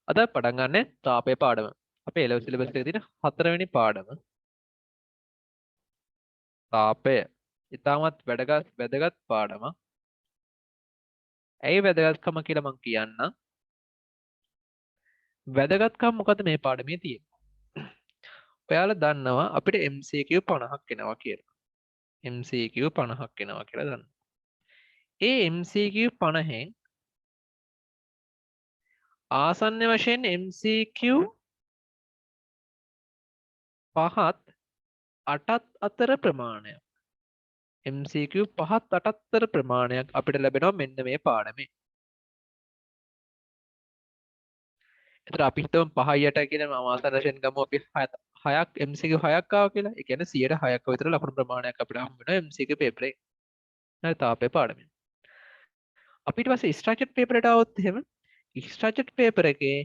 අද පටන් ගන්න තාපයේ පාඩම. අපේ A level syllabus එකේ තියෙන 4 වෙනි පාඩම. තාපය. ඉතාමත් වැදගත් පාඩමක්. ඇයි වැදගත්කම කියලා මම කියන්නම්. වැදගත්කම මොකද මේ පාඩමේ තියෙන්නේ? ඔයාලා දන්නවා අපිට MCQ 50ක් එනවා කියලා. MCQ 50ක් එනවා කියලා දන්නවා. ඒ MCQ 50න් ආසන්න වශයෙන් MCQ 5ත් 8ත් අතර ප්‍රමාණයක්. MCQ 5ත් 8ත් අතර ප්‍රමාණයක් අපිට ලැබෙනවා මෙන්න මේ පාඩමේ. එතකොට අපි හිතමු 5යි 8යි කියන ආසන්න වශයෙන් ගමු අපි 6ක් MCQ 6ක් ආවා කියලා. ඒ කියන්නේ 100ට 6ක් විතර ලකුණු ප්‍රමාණයක් අපිට හම්බ වෙනවා MCQ පේපරේ. හරි තාපේ පාඩමේ. අපි ඊට පස්සේ ස්ට්‍රක්චර්ඩ් පේපරට આવොත් එහෙම ස්ට්‍රක්චර්ඩ් පේපර් එකේ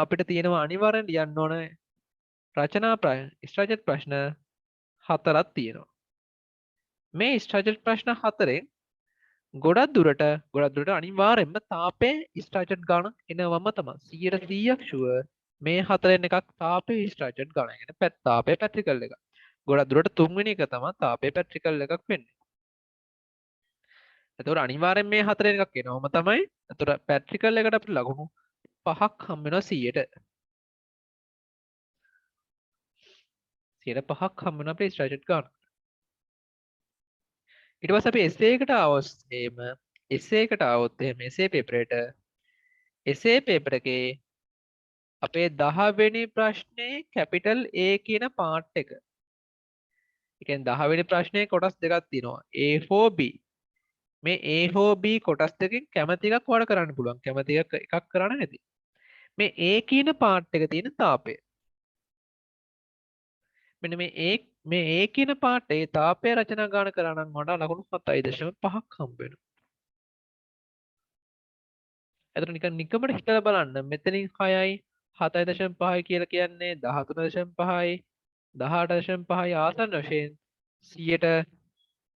අපිට තියෙනවා අනිවාර්යෙන් ලියන්න ඕන ස්ට්‍රක්චර්ඩ් ප්‍රශ්න 4ක් තියෙනවා. මේ ස්ට්‍රක්චර්ඩ් ප්‍රශ්න 4න් ගොඩක් දුරට අනිවාර්යෙන්ම තාපේ ස්ට්‍රක්චර්ඩ් ගාන එනවම තමයි 100%ක් ෂුවර් මේ 4න් එකක් තාපේ ස්ට්‍රක්චර්ඩ් ගාන. يعني තාපේ පැට්‍රිකල් එක. ගොඩක් දුරට තුන්වෙනි එක තමයි තාපේ පැට්‍රිකල් එකක් වෙන්නේ. එතකොට අනිවාර්යෙන් මේ 4න් එකක් එනවම තමයි. එතකොට පැට්‍රිකල් එකට අපිට ලකුණු 5ක් හම්බ වෙනවා 100ට. 5ක් හම්බ වෙනවා අපේ ස්ට්‍රක්චර්ඩ් ගාන. ඊට පස්සේ අපි essay එකට આવොත් එහෙම essay පේපරේට essay පේපර් එකේ අපේ 10 වෙනි ප්‍රශ්නේ කැපිටල් A කියන පාර්ට් එක. ඒ කියන්නේ 10 වෙනි ප්‍රශ්නේ කොටස් දෙකක් තියෙනවා. A හෝ B. මේ A හෝ B කොටස් දෙකෙන් කැමති එකක් වඩ කරන්න පුළුවන්. කැමති එකක් කරන්න නැති. මේ A කියන පාර්ට් එක තියෙන තාපය. මෙන්න මේ A කියන පාර්ට් ඒ තාපය රචනා ගාන කරා නම් වඩා ලකුණු 7.5ක් හම්බ වෙනවා. එතකොට නිකමට හිතලා බලන්න මෙතනින් 6යි 7.5යි කියලා කියන්නේ 13.5යි 18.5යි ආසන්න වශයෙන්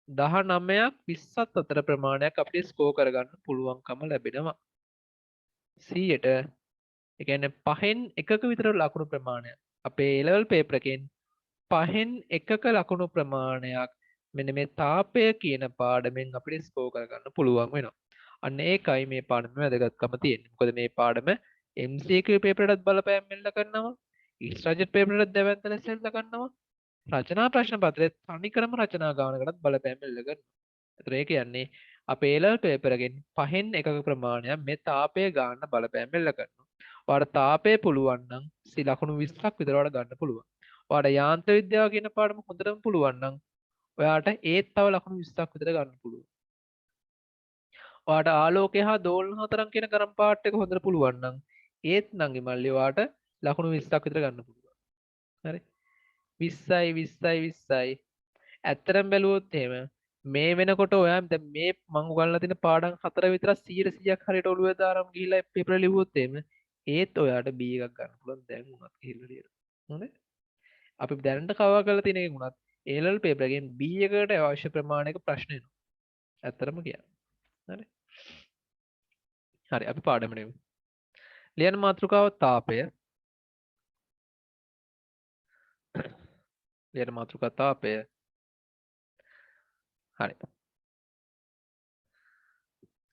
19ක් 20ත් අතර ප්‍රමාණයක් අපිට ස්කෝර් කරගන්න පුළුවන්කම ලැබෙනවා 100ට ඒ කියන්නේ 5න් එකක විතර ලකුණු ප්‍රමාණයක් අපේ A level paper එකෙන් 5න් එකක ලකුණු ප්‍රමාණයක් මෙන්න මේ තාපය කියන පාඩමෙන් අපිට ස්කෝර් කරගන්න පුළුවන් වෙනවා අන්න ඒකයි මේ පාඩමේ වැදගත්කම තියෙන්නේ. මොකද මේ පාඩම MCQ පේපරයටත් බලපෑම් එල්ල කරනවා. ස්ට්‍රක්චර්ඩ් පේපරයටත් දැවැන්ත ලෙස එල්ල කරනවා. රචනා ප්‍රශ්න පත්‍රයේ තනිකරම රචනා ගානකටත් බලපෑම් එල්ල කරනවා. ඒතර ඒ කියන්නේ අපේ A level paper එකෙන් 5න් එකක ප්‍රමාණයක් මේ තාපය ගන්න බලපෑම් එල්ල කරනවා. ඔයාලට තාපය පුළුවන් නම් ලකුණු 20ක් විතර වඩා ගන්න පුළුවන්. ඔයාලට යාන්ත්‍ර විද්‍යාව කියන පාඩම හොඳටම පුළුවන් නම් ඔයාට ඒත් තව ලකුණු 20ක් විතර ගන්න පුළුවන්. ඔයාට ආලෝකය හා දෝලන හතරම් කියන ගරම් පාට් එක හොඳට පුළුවන් නම් ඒත් නංගි මල්ලි ඔයාට ලකුණු 20ක් විතර ගන්න පුළුවන්. හරි 20යි 20යි 20යි ඇත්තටම බැලුවොත් එහෙම මේ වෙනකොට ඔයා දැන් මේ මම උගන්වලා තියෙන පාඩම් හතර විතර 100%ක් හරියට ඔළුවේ දාරම් ගිහිල්ලා පේපර් ලිව්වොත් එහෙම ඒත් ඔයාට B එකක් ගන්න පුළුවන් දැන් උනත් ගිහිල්ලා ලියලා. හොඳයි. අපි දැනට කවර් කරලා තියෙන එකෙන් උනත් A level paper එකෙන් B එකට අවශ්‍ය ප්‍රමාණයක ප්‍රශ්න එනවා. ඇත්තටම කියන්නේ. හරි. හරි අපි පාඩමට යමු. ලියන මාතෘකාව තාපය. ලියන මාතෘකාව තාපය. හරි.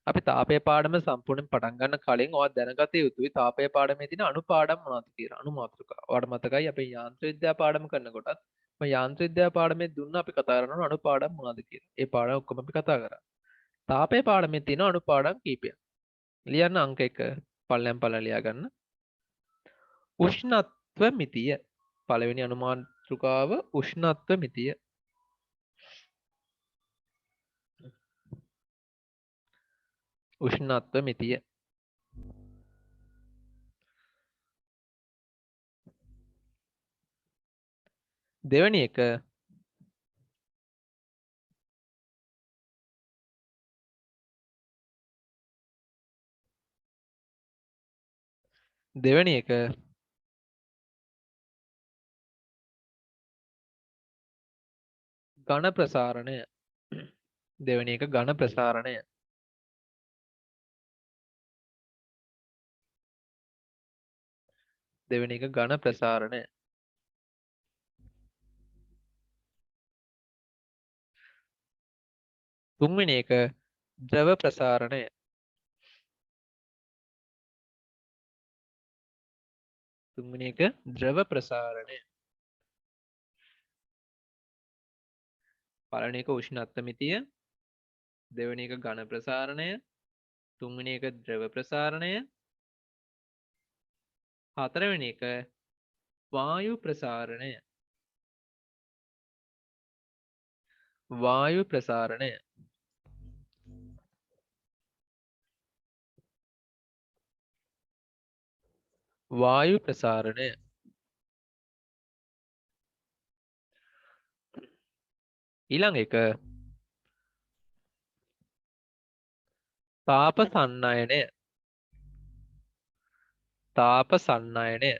අපි තාපය පාඩම සම්පූර්ණයෙන් පටන් ගන්න කලින් ඔයා දැනගත යුතුයි තාපය පාඩමේ තියෙන අනුපාඩම් මොනවද කියලා. අනු මාතෘකා. ඔයාලට මතකයි අපි යාන්ත්‍ර විද්‍යා පාඩම කරනකොටත් මම යාන්ත්‍ර විද්‍යා පාඩමේ දුන්න අපි කතා කරනවා අනුපාඩම් මොනවද කියලා. ඒ පාඩම් ඔක්කොම අපි කතා කරා. තාපය පාඩමේ තියෙන අනුපාඩම් කීපයක්. ලියන්න අංක 1 පල්ලෙන් ලියා ගන්න. උෂ්ණත්ව මිතිය. පළවෙනි අනුමාතෘකාව උෂ්ණත්ව මිතිය. උෂ්ණත්ව මිතිය. දෙවැනි එක ඝන ප්‍රසාරණය. දෙවැනි එක ඝන ප්‍රසාරණය. දෙවෙනි එක ඝන ප්‍රසාරණය. තුන්වෙනි එක ද්‍රව ප්‍රසාරණය. තුන්වෙනි එක ද්‍රව ප්‍රසාරණය. පළවෙනි එක උෂ්ණත්ව මිතිය, දෙවෙනි එක ඝන ප්‍රසාරණය, තුන්වෙනි එක ද්‍රව ප්‍රසාරණය, හතරවෙනි එක වායු ප්‍රසාරණය. වායු ප්‍රසාරණය. වායු ප්‍රසාරණය. ඊළඟ එක තාප සන්නයනය. තාප සන්නයනය.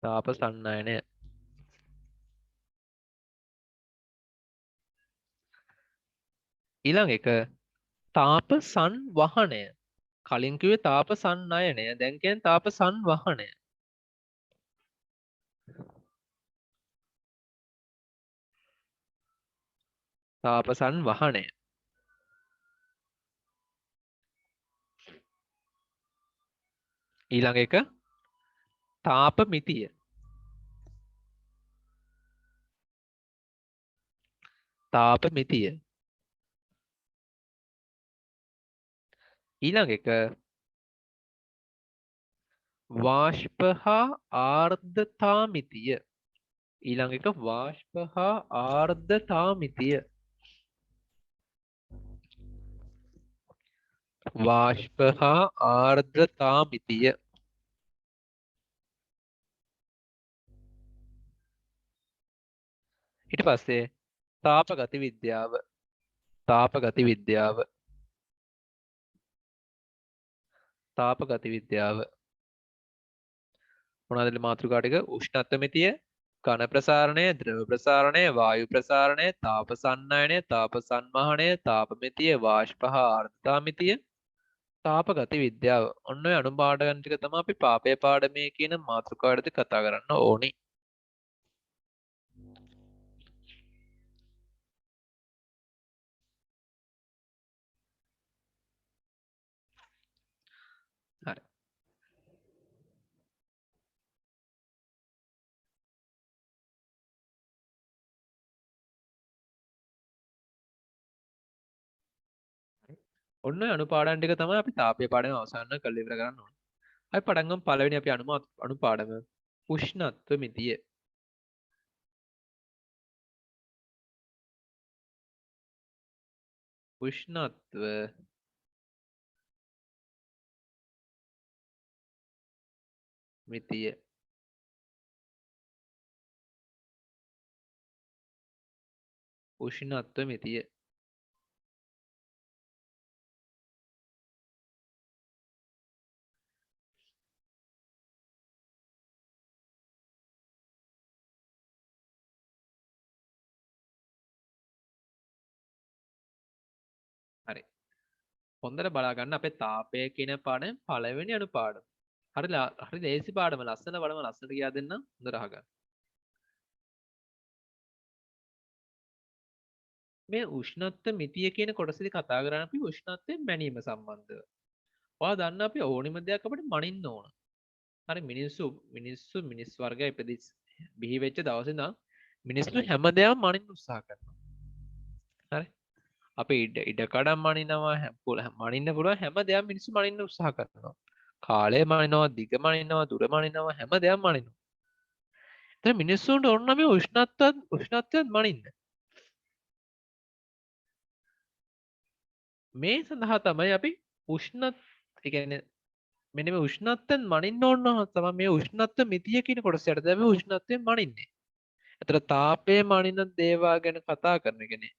තාප සන්නයනය. ඊළඟ එක තාප සංවහනය. කලින් කිව්වේ තාප සන්නයනය, දැන් කියන්නේ තාප සංවහනය. තාප සංවහනය. ඊළඟ එක තාප මිතිය. තාප මිතිය. ඊළඟ එක වාෂ්ප හා ආර්ද්‍රතා මිතිය. ඊළඟ එක වාෂ්ප හා ආර්ද්‍රතා මිතිය. වාෂ්ප හා ආර්ද්‍රතා මිතිය. ඊට පස්සේ තාප ගති විද්‍යාව. තාප ගති විද්‍යාව. තාප ගති විද්‍යාව. මොනවද මාතෘකා ටික? උෂ්ණත්ව මිතිය, ඝන ප්‍රසාරණය, ද්‍රව ප්‍රසාරණය, වායු ප්‍රසාරණය, තාප සන්නයනය, තාප සංවහනය, තාප මිතිය, වාෂ්ප හා ආර්ද්‍රතා මිතිය, තාප ගති විද්‍යාව. ඔන්න ඔය අනුපාඩම් ටික තමයි අපි පාපය පාඩමේ කියන මාතෘකාවේදී කතා කරන්න ඕනි. හරි. ඔන්න ඔය අනුපාඩම් ටික තමයි අපි තාපය පාඩම අවසන් කරලා ඉවර කරන්න ඕනේ. අපි පටන් ගමු පළවෙනි අපි අනුපාඩම උෂ්ණත්ව මිතිය. උෂ්ණත්ව මිතිය. උෂ්ණත්ව මිතිය. හරි. හොඳට බලා ගන්න අපේ තාපය කියන පාඩම පළවෙනි අනුපාඩම. හරි ලේසි පාඩම, ලස්සන පාඩම, ලස්සනට කියා දෙන්න. හොඳට අහගන්න. මේ උෂ්ණත්ව මිතිය කියන කොටසේදී කතා කරන්නේ අපි උෂ්ණත්වයෙන් මැනීම සම්බන්ධව. ඔයා දන්න අපි ඕනිම දෙයක් අපිට මනින්න ඕන. හරි මිනිස්සු මිනිස් වර්ගය ඉපදිස් බිහි වෙච්ච දවසේ ඉඳන් මිනිස්සු හැමදේම මනින්න උත්සාහ කරනවා. හරි. අපි ඉඩකඩම් මනිනවා මනින්න පුළුවන් හැමදේම මිනිස්සු මනින්න උත්සාහ කරනවා. කාලය මනිනවා, දිග මනිනවා, දුර මනිනවා, හැමදේම මනිනවා. දැන් මිනිස්සුන්ට ඕන නම් මේ උෂ්ණත්වයත් මනින්න. මේ සඳහා තමයි අපි උෂ්ණත් ඒ කියන්නේ මෙන්න මේ උෂ්ණත්වයෙන් මනින්න ඕන තමයි මේ උෂ්ණත්ව මිතිය කියන කොටස යටතේ අපි උෂ්ණත්වයෙන් මනින්නේ. ඒතර තාපයේ මනින දේවල් ගැන කතා කරන කෙනේ.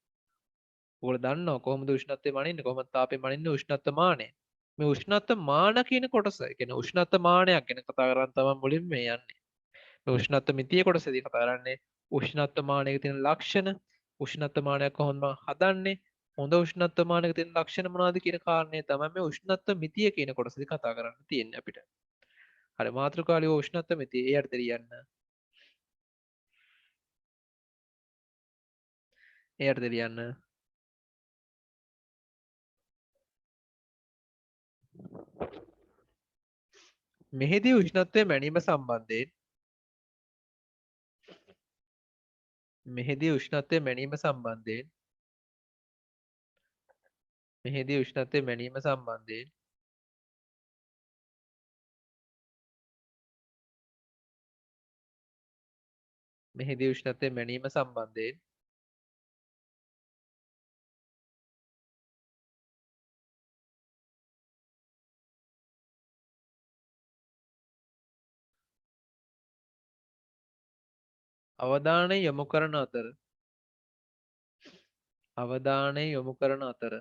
ඔයාලා දන්නවා කොහොමද උෂ්ණත්වය මනින්නේ, කොහොමද තාපය මනින්නේ, උෂ්ණත්ව මානය. මේ උෂ්ණත්ව මාන කියන කොටස, ඒ කියන්නේ උෂ්ණත්ව මානයක් ගැන කතා කරන් තමයි මුලින්ම මේ යන්නේ. මේ උෂ්ණත්ව මිතිය කොටසදී කතා කරන්නේ උෂ්ණත්ව මානයේ තියෙන ලක්ෂණ, උෂ්ණත්ව මානයක් කොහොමද හදන්නේ, හොඳ උෂ්ණත්ව මානක තියෙන ලක්ෂණ මොනවද කියන කාරණේ තමයි මේ උෂ්ණත්ව මිතිය කියන කොටසදී කතා කරන්න තියෙන්නේ අපිට. හරි මාතෘකාලිය උෂ්ණත්ව මිතිය ඒ අර්ථය ලියන්න. ඒ අර්ථය ලියන්න. මෙහිදී උෂ්ණත්වය මැනීම සම්බන්ධයෙන් මෙහිදී උෂ්ණත්වය මැනීම සම්බන්ධයෙන් මෙහිදී උෂ්ණත්වය මැනීම සම්බන්ධයෙන් මෙහිදී උෂ්ණත්වය මැනීම සම්බන්ධයෙන් අවධානය යොමු කරන අතර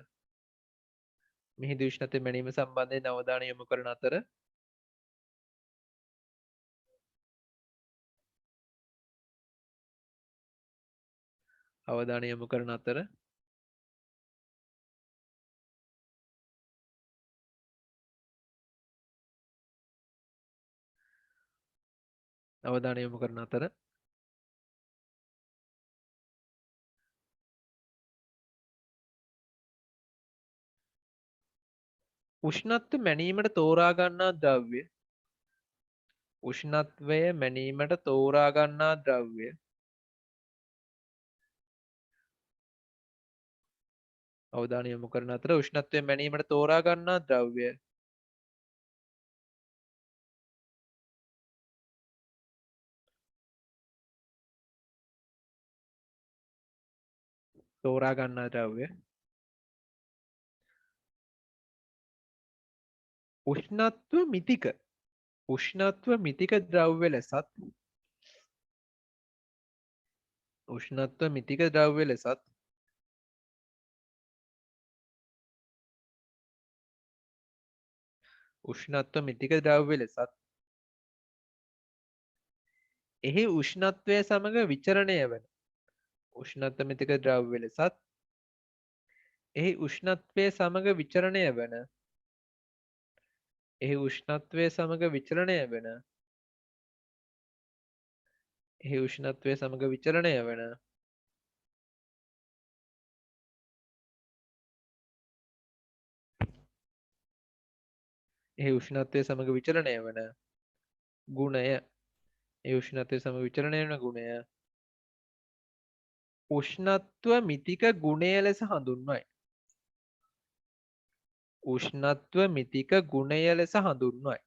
මෙහිදී උෂ්ණත්වය මැනීම සම්බන්ධයෙන් අවධානය යොමු කරන අතර අවධානය යොමු කරන අතර අවධානය යොමු කරන අතර උෂ්ණත්ව මැනීමට තෝරා ගන්නා ද්‍රව්‍ය උෂ්ණත්වය මැනීමට තෝරා ගන්නා ද්‍රව්‍ය අවධානය යොමු කරන අතර උෂ්ණත්වය මැනීමට තෝරා ගන්නා ද්‍රව්‍ය තෝරා ගන්නා ද්‍රව්‍ය උෂ්ණත්ව මිතික ද්‍රව්‍ය ලෙසත් උෂ්ණත්ව මිතික ද්‍රව්‍ය ලෙසත් උෂ්ණත්ව මිතික ද්‍රව්‍ය ලෙසත් එහි උෂ්ණත්වය සමග විචරණය වන උෂ්ණත්ව මිතික ද්‍රව්‍ය ලෙසත් එහි උෂ්ණත්වය සමග විචරණය වන එහි උෂ්ණත්වය සමග විචරණය වන එහි උෂ්ණත්වය සමග විචරණය වන එහි උෂ්ණත්වය සමග විචලනය වන ගුණය ඒ උෂ්ණත්වය සමග විචලනය වන ගුණය උෂ්ණත්ව මිතික ගුණය ලෙස හඳුන්වයි. උෂ්ණත්ව මිතික ගුණය ලෙස හඳුන්වයි.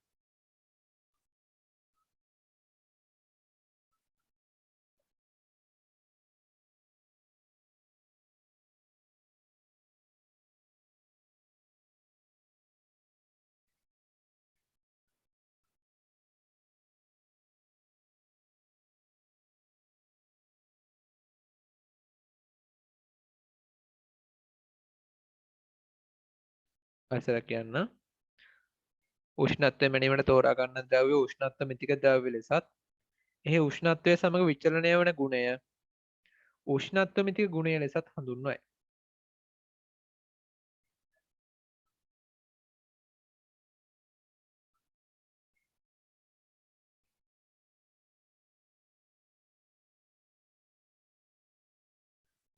පස්සට කියන්න. උෂ්ණත්වය මැනීමට තෝරා ගන්න ද්‍රව්‍ය උෂ්ණත්ව මිතික ද්‍රව්‍ය ලෙසත් එහි උෂ්ණත්වය සමග විචලනය වන ගුණය උෂ්ණත්ව මිතික ගුණය ලෙසත් හඳුන්වයි.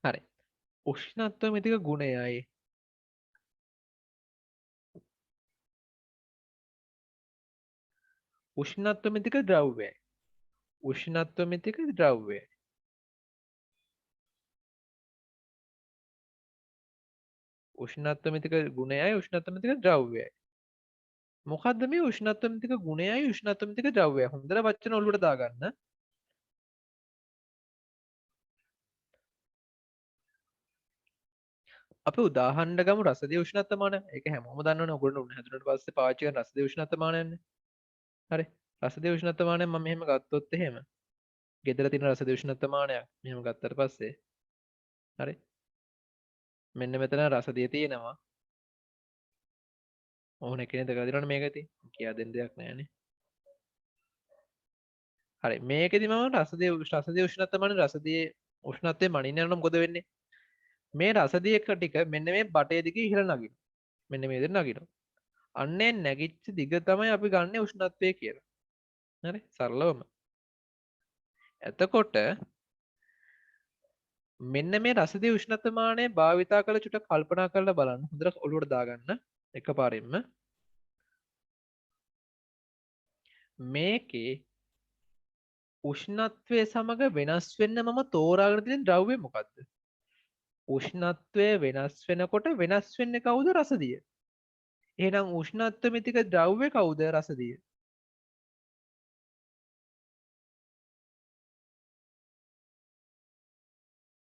හරි. උෂ්ණත්ව මිතික ගුණයයි උෂ්ණත්ව මිතික ද්‍රව්‍යයි. උෂ්ණත්ව මිතික ද්‍රව්‍යයි. උෂ්ණත්ව මිතික ගුණයයි උෂ්ණත්ව මිතික ද්‍රව්‍යයි. මොකද්ද මේ උෂ්ණත්ව මිතික ගුණයයි උෂ්ණත්ව මිතික ද්‍රව්‍යයි? හොඳට වචන ඔලුවට දාගන්න. අපි උදාහරණ ගමු රසදිය උෂ්ණත්වමානය. ඒක හැමෝම දන්නවනේ. ඔයගොල්ලෝ උණ හැදුනට පස්සේ පාවිච්චි කරන රසදිය උෂ්ණත්වමානයනේ. හරි. රසදිය උෂ්ණත්වමානය මම මෙහෙම ගත්තොත් එහෙම. ගෙදර තියෙන රසදිය උෂ්ණත්වමානයක් මෙහෙම ගත්තට පස්සේ හරි. මෙන්න මෙතන රසදිය තියෙනවා. ඕන කෙනෙක් දැකලා දිනවනේ මේක ඉතින්. කියා දෙන්න දෙයක් නැහැනේ. හරි. මේකෙදි මම රසදිය උෂ්ණත්වමානය රසදියේ උෂ්ණත්වය මනින්න යනනම් මොකද වෙන්නේ? මේ රසදිය ටික මෙන්න මේ බටේ දිගේ ඉහළ නගිනවා. මෙන්න මේ විදිහට නගිනවා. අන්නේ නැගිච්ච දිග තමයි අපි ගන්න උෂ්ණත්වය කියලා. හරි සරලවම. එතකොට මෙන්න මේ රසදිය උෂ්ණත්වමානය භාවිතා කළ චුට්ටක් කල්පනා කරලා බලන්න. හොඳට ඔලුවට දාගන්න එකපාරින්ම. මේකේ උෂ්ණත්වය සමග වෙනස් වෙන්න මම තෝරාගෙන තියෙන ද්‍රව්‍ය මොකද්ද? උෂ්ණත්වය වෙනස් වෙනකොට වෙනස් වෙන්නේ කවුද? රසදිය. එහෙනම් උෂ්ණත්ව මිතික ද්‍රව්‍ය කවුද? රසදිය.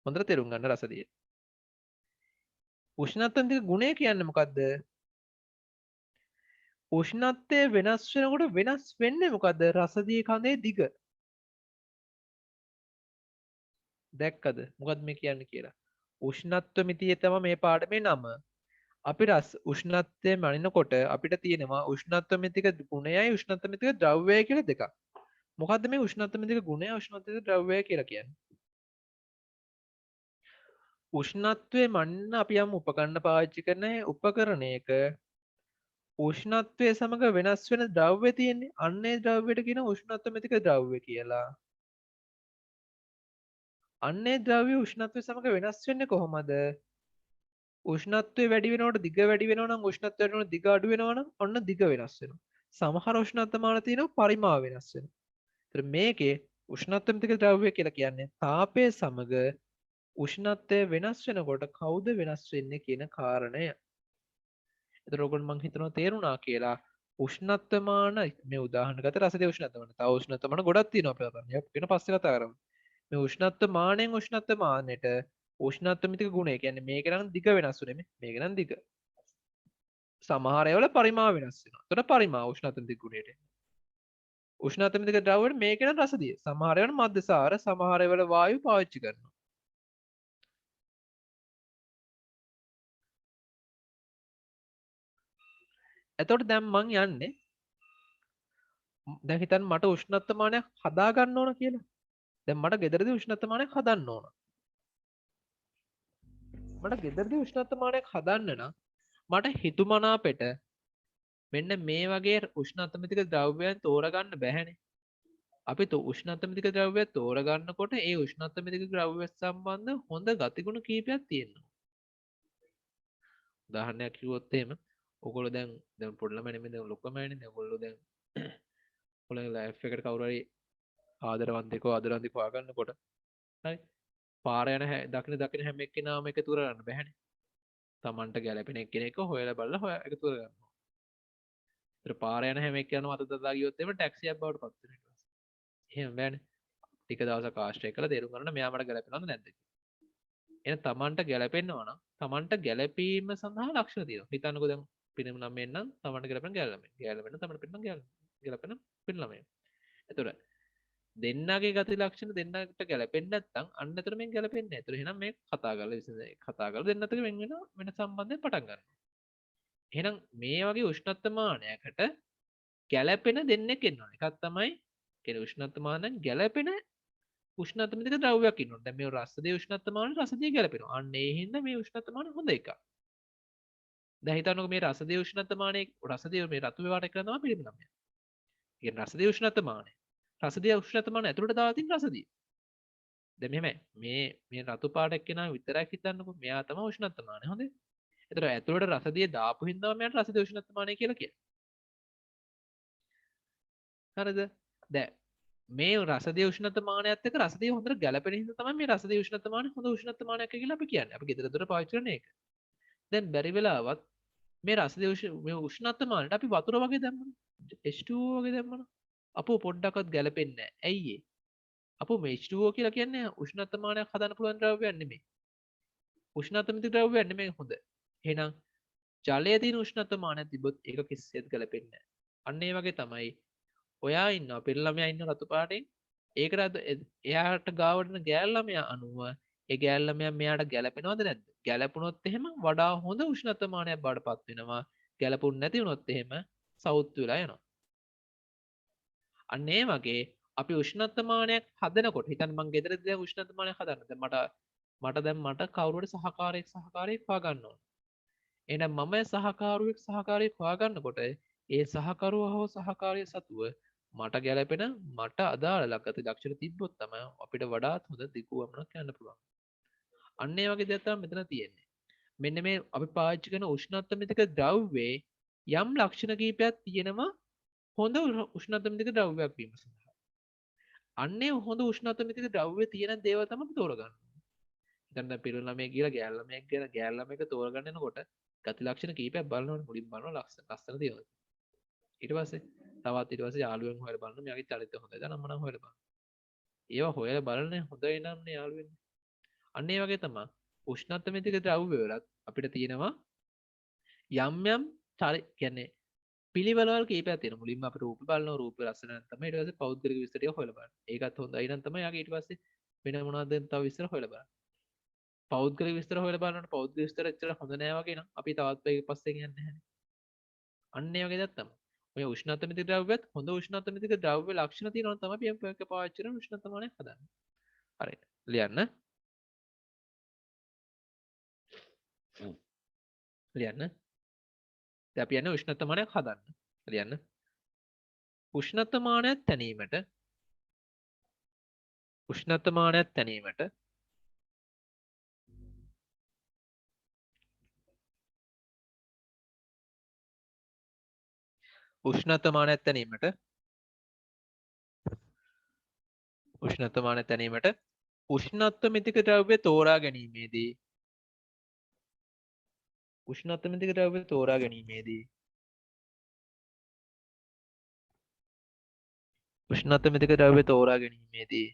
හොඳට තේරුම් ගන්න රසදිය. උෂ්ණත්ව මිතික ගුණය කියන්නේ මොකද්ද? උෂ්ණත්වය වෙනස් වෙනකොට වෙනස් වෙන්නේ මොකද්ද? රසදිය කඳේ දිග. දැක්කද? මොකද්ද මේ කියන්නේ කියලා? උෂ්ණත්ව මිතිය තමයි මේ පාඩමේ නම. අපි උෂ්ණත්වය මනිනකොට අපිට තියෙනවා උෂ්ණත්ව මිතික ගුණයයි උෂ්ණත්ව මිතික ද්‍රව්‍යයයි කියලා දෙකක්. මොකද්ද මේ උෂ්ණත්ව මිතික ගුණය උෂ්ණත්ව මිතික ද්‍රව්‍යය කියලා කියන්නේ? උෂ්ණත්වය මනින්න අපි යම් උපකරණ පාවිච්චි කරන උපකරණයක උෂ්ණත්වය සමග වෙනස් වෙන ද්‍රව්‍ය තියෙන්නේ. අන්නේ ද්‍රව්‍යයට කියන උෂ්ණත්ව මිතික ද්‍රව්‍ය කියලා. අන්නේ ද්‍රව්‍ය උෂ්ණත්වය සමග වෙනස් වෙන්නේ කොහොමද? උෂ්ණත්වය වැඩි වෙනකොට දිග වැඩි වෙනවා නම් උෂ්ණත්වය වැඩි වෙනකොට දිග අඩු වෙනවා නම් ඔන්න දිග වෙනස් වෙනවා. සමහර උෂ්ණත්වමාන තියෙනවා පරිමාව වෙනස් වෙනවා. ඒතර මේකේ උෂ්ණත්ව මිතික ද්‍රව්‍ය කියලා කියන්නේ තාපය සමග උෂ්ණත්වය වෙනස් වෙනකොට කවුද වෙනස් වෙන්නේ කියන කාරණය. එතකොට ඔයගොල්ලෝ මං හිතනවා තේරුණා කියලා. උෂ්ණත්වමාන මේ උදාහරණ ගත රසදිය උෂ්ණත්වමාන. තව උෂ්ණත්වමාන ගොඩක් තියෙනවා අපේ අතන. ඒක වෙන පස්සේ කතා කරමු. මේ උෂ්ණත්වමානයෙන් උෂ්ණත්වමානයට උෂ්ණත්ව මිතික ගුණය කියන්නේ මේක නම් දිග වෙනස් වෙන්නේ මේක නම් දිග. සමහර ඒවාල පරිමාව වෙනස් වෙනවා. එතකොට පරිමාව උෂ්ණත්ව මිතික ගුණයට. උෂ්ණත්ව මිතික ද්‍රව්‍යවල මේක නම් රසදිය. සමහර ඒවාල මද්දසාර සමහර ඒවාල වායු පාවිච්චි කරනවා. එතකොට දැන් මං යන්නේ දැන් හිතන්න මට උෂ්ණත්වමානයක් හදා ගන්න ඕන කියලා. දැන් මට ගෙදරදී උෂ්ණත්වමානයක් හදන්න ඕන. මට ගෙදරදී උෂ්ණත්වමානයක් හදන්න නම් මට හිතුමනාපෙට මෙන්න මේ වගේ උෂ්ණත්වමිතික ද්‍රව්‍යයන් තෝරගන්න බැහැනේ. අපි උෂ්ණත්වමිතික ද්‍රව්‍ය තෝරගන්නකොට ඒ උෂ්ණත්වමිතික ද්‍රව්‍ය සම්බන්ධ හොඳ ගතිගුණ කීපයක් තියෙනවා. උදාහරණයක් කිව්වොත් එහෙම ඔයගොල්ලෝ දැන් පොඩි ළමයි නෙමෙයි දැන් ලොකු ළමයිනේ. දැන් ඔයගොල්ලෝ දැන් ඔයගොල්ලෝ ලයිෆ් එකට කවුරු හරි ආදරවන්තයෙක්ව ආදරවන්තයෙක් හොයාගන්නකොට හරි පාර යන දකින හැම එක්කෙනාම එකතු කරගන්න බැහැනේ. Tamanට ගැළපෙන එක්කෙනෙක්ව හොයලා බලලා එකතු කරගන්නවා. ඒතර පාර යන හැම එක්කෙනාම අත දදා ගියොත් එහෙම ටැක්සියක් බවට පත් වෙනවා ඊට පස්සේ. එහෙම බෑනේ. ටික දවසක් ආශ්‍රය කරලා තේරුම් ගන්න මෙයා මට ගැළපෙනවද නැද්ද කියලා. එහෙනම් Tamanට ගැළපෙන්නවා නම් Tamanට ගැළපීම සඳහා ලක්ෂණ තියෙනවා. හිතන්නකෝ දැන් පිරිමි ළමෙන් නම් Tamanට ගැළපෙන ගැළපෙන. ගැළපෙන Tamanට පිරිමි ගැළපෙන පිරිමි ළමයි. එතකොට දෙන්නගේ ගති ලක්ෂණ දෙන්නට ගැලපෙන්නේ නැත්නම් අන්න එතන මේක ගැලපෙන්නේ නැහැ. ඒතර එහෙනම් මේක කතා කරලා විසඳේ. කතා කරලා දෙන්න අතර වෙන සම්බන්ධයක් පටන් ගන්නවා. එහෙනම් මේ වගේ උෂ්ණත්වමානයකට ගැලපෙන දෙන්නෙක් ඉන්නවා. එකක් තමයි කියන උෂ්ණත්වමානයෙන් ගැලපෙන උෂ්ණත්වමිතික ද්‍රව්‍යයක් ඉන්නවා. දැන් මේ රසදී උෂ්ණත්වමාන රසදී ගැලපෙනවා. අන්න ඒ හින්දා මේ උෂ්ණත්වමාන හොඳ එකක්. දැන් හිතන්නකෝ මේ රසදී උෂ්ණත්වමානයේ රසදී මේ රතු වේවාට එක තමයි පිළිම ළමයා. කියන රසදී උෂ්ණත්වමානය. රසදී උෂ්ණත්වමානය ඇතුළට දාලා තියෙන රසදී. දැන් මෙහෙමයි මේ රතු පාට එක්කෙනා විතරක් හිතන්නකෝ මෙයා තමයි උෂ්ණත්වමානය හොඳේ. ඒතර ඇතුළට රසදිය දාපු හින්දා මෙයාට රසදිය උෂ්ණත්වමානය කියලා කියන්නේ. හරිද? දැන් මේ රසදිය උෂ්ණත්වමානයත් එක්ක රසදිය හොඳට ගැලපෙන හින්දා තමයි මේ රසදිය උෂ්ණත්වමානය හොඳ උෂ්ණත්වමානයක් කියලා අපි කියන්නේ. අපි ගෙදර දොර පාවිච්චි කරන එක. දැන් බැරි වෙලාවත් මේ රසදිය මේ උෂ්ණත්වමානයට අපි වතුර වගේ දැම්මම H2O වගේ දැම්මම අපෝ පොඩ්ඩක්වත් ගැලපෙන්නේ නැහැ. ඇයි ඒ? අපෝ මේ H2O කියලා කියන්නේ උෂ්ණත්වමානයක් හදන්න පුළුවන් ද්‍රව්‍යයක් නෙමෙයි. උෂ්ණත්වමිතික ද්‍රව්‍යයක් නෙමෙයි හොඳ. එහෙනම් ජලයේ තියෙන උෂ්ණත්වමානයක් තිබ්බොත් ඒක කිසිසේත් ගැලපෙන්නේ නැහැ. අන්න ඒ වගේ තමයි ඔයා ඉන්නවා පෙර ළමයා ඉන්න රතු පාටෙන් ඒකට එයාට ගාවටන ගෑල් ළමයා අනුව ඒ ගෑල් ළමයා මෙයාට ගැලපෙනවද නැද්ද? ගැලපුණොත් එහෙම වඩා හොඳ උෂ්ණත්වමානයක් බවට පත් වෙනවා. ගැලපුණ නැති වුණොත් එහෙම සවුත් වෙලා යනවා. අන්න ඒ වගේ අපි උෂ්ණත්වමානයක් හදනකොට හිතන්න මං ගෙදරදී දැන් උෂ්ණත්වමානයක් හදන්න. දැන් මට මට කවුරුහරි සහකාරයෙක් හොයාගන්න ඕන. එහෙනම් මම සහකාරයෙක් හොයාගන්නකොට ඒ සහකරුවා හෝ සහකාරිය සතුව මට ගැලපෙන මට අදාළ ලගත ලක්ෂණ තිබ්බොත් තමයි අපිට වඩාත් හොඳ දිගුවමනක් යන්න පුළුවන්. අන්න ඒ වගේ දෙයක් තමයි මෙතන තියෙන්නේ. මෙන්න මේ අපි පාවිච්චි කරන උෂ්ණත්වමිතික ද්‍රව්‍යයේ යම් ලක්ෂණ කීපයක් තියෙනවා හොඳ උෂ්ණත්වමිතික ද්‍රව්‍යයක් වීම සඳහා. අන්නේ හොඳ උෂ්ණත්වමිතික ද්‍රව්‍ය තියෙන දේවල් තමයි තෝරගන්න. දැන් පිරිමි ළමයෙක් කියලා ගෑල් ළමයෙක් කියලා ගෑල් ළමයෙක් තෝරගන්න යනකොට ගති ලක්ෂණ කීපයක් බලනවනේ මුලින් බලනවා ලස්සන තියෙනවා. ඊට පස්සේ ඊට පස්සේ යාළුවෙන් හොයලා බලන්න මෙයාගේ චරිතය හොඳද නම් මම හොයලා බලන්න. ඒවා හොයලා බලන්නේ හොඳයි නම්නේ යාළුවෙන්නේ. අන්න ඒ වගේ තමයි උෂ්ණත්වමිතික ද්‍රව්‍ය වලත් අපිට තියෙනවා යම් යම් කියන්නේ පිළිවෙලවල් කීපයක් තියෙනවා. මුලින්ම අපි රූප බලනවා රූප ලස්සන නම් තමයි ඊට පස්සේ පෞද්ගලික විස්තර ටික හොයලා බලන්න. ඒකත් හොඳයි නම් තමයි යාගේ ඊට පස්සේ වෙන මොනවද තව විස්තර හොයලා බලන්න. පෞද්ගලික විස්තර හොයලා බලනකොට පෞද්ගලික විස්තර එච්චර හොඳ නෑ වගේ නම් අපි තවත් වෙයි පස්සේ යන්නේ නැහැ. අන්න ඒ වගේ දෙයක් තමයි. ඔය උෂ්ණත්වමිතික ද්‍රව්‍යත් හොඳ උෂ්ණත්වමිතික ද්‍රව්‍ය ලක්ෂණ තියෙනවා තමයි අපි මේක පාවිච්චි කරන උෂ්ණත්වමානය හදන්නේ. හරි. ලියන්න. ලියන්න. දැන් අපි යන්නේ උෂ්ණත්වමානයක් හදන්න. ලියන්න. උෂ්ණත්වමානයක් තැනීමට උෂ්ණත්වමානයක් තැනීමට උෂ්ණත්වමානයක් තැනීමට උෂ්ණත්වමානයක් තැනීමට උෂ්ණත්වමිතික ද්‍රව්‍ය තෝරා ගැනීමේදී උෂ්ණත්වමිතික ද්‍රව්‍ය තෝරා ගැනීමේදී උෂ්ණත්වමිතික ද්‍රව්‍ය තෝරා ගැනීමේදී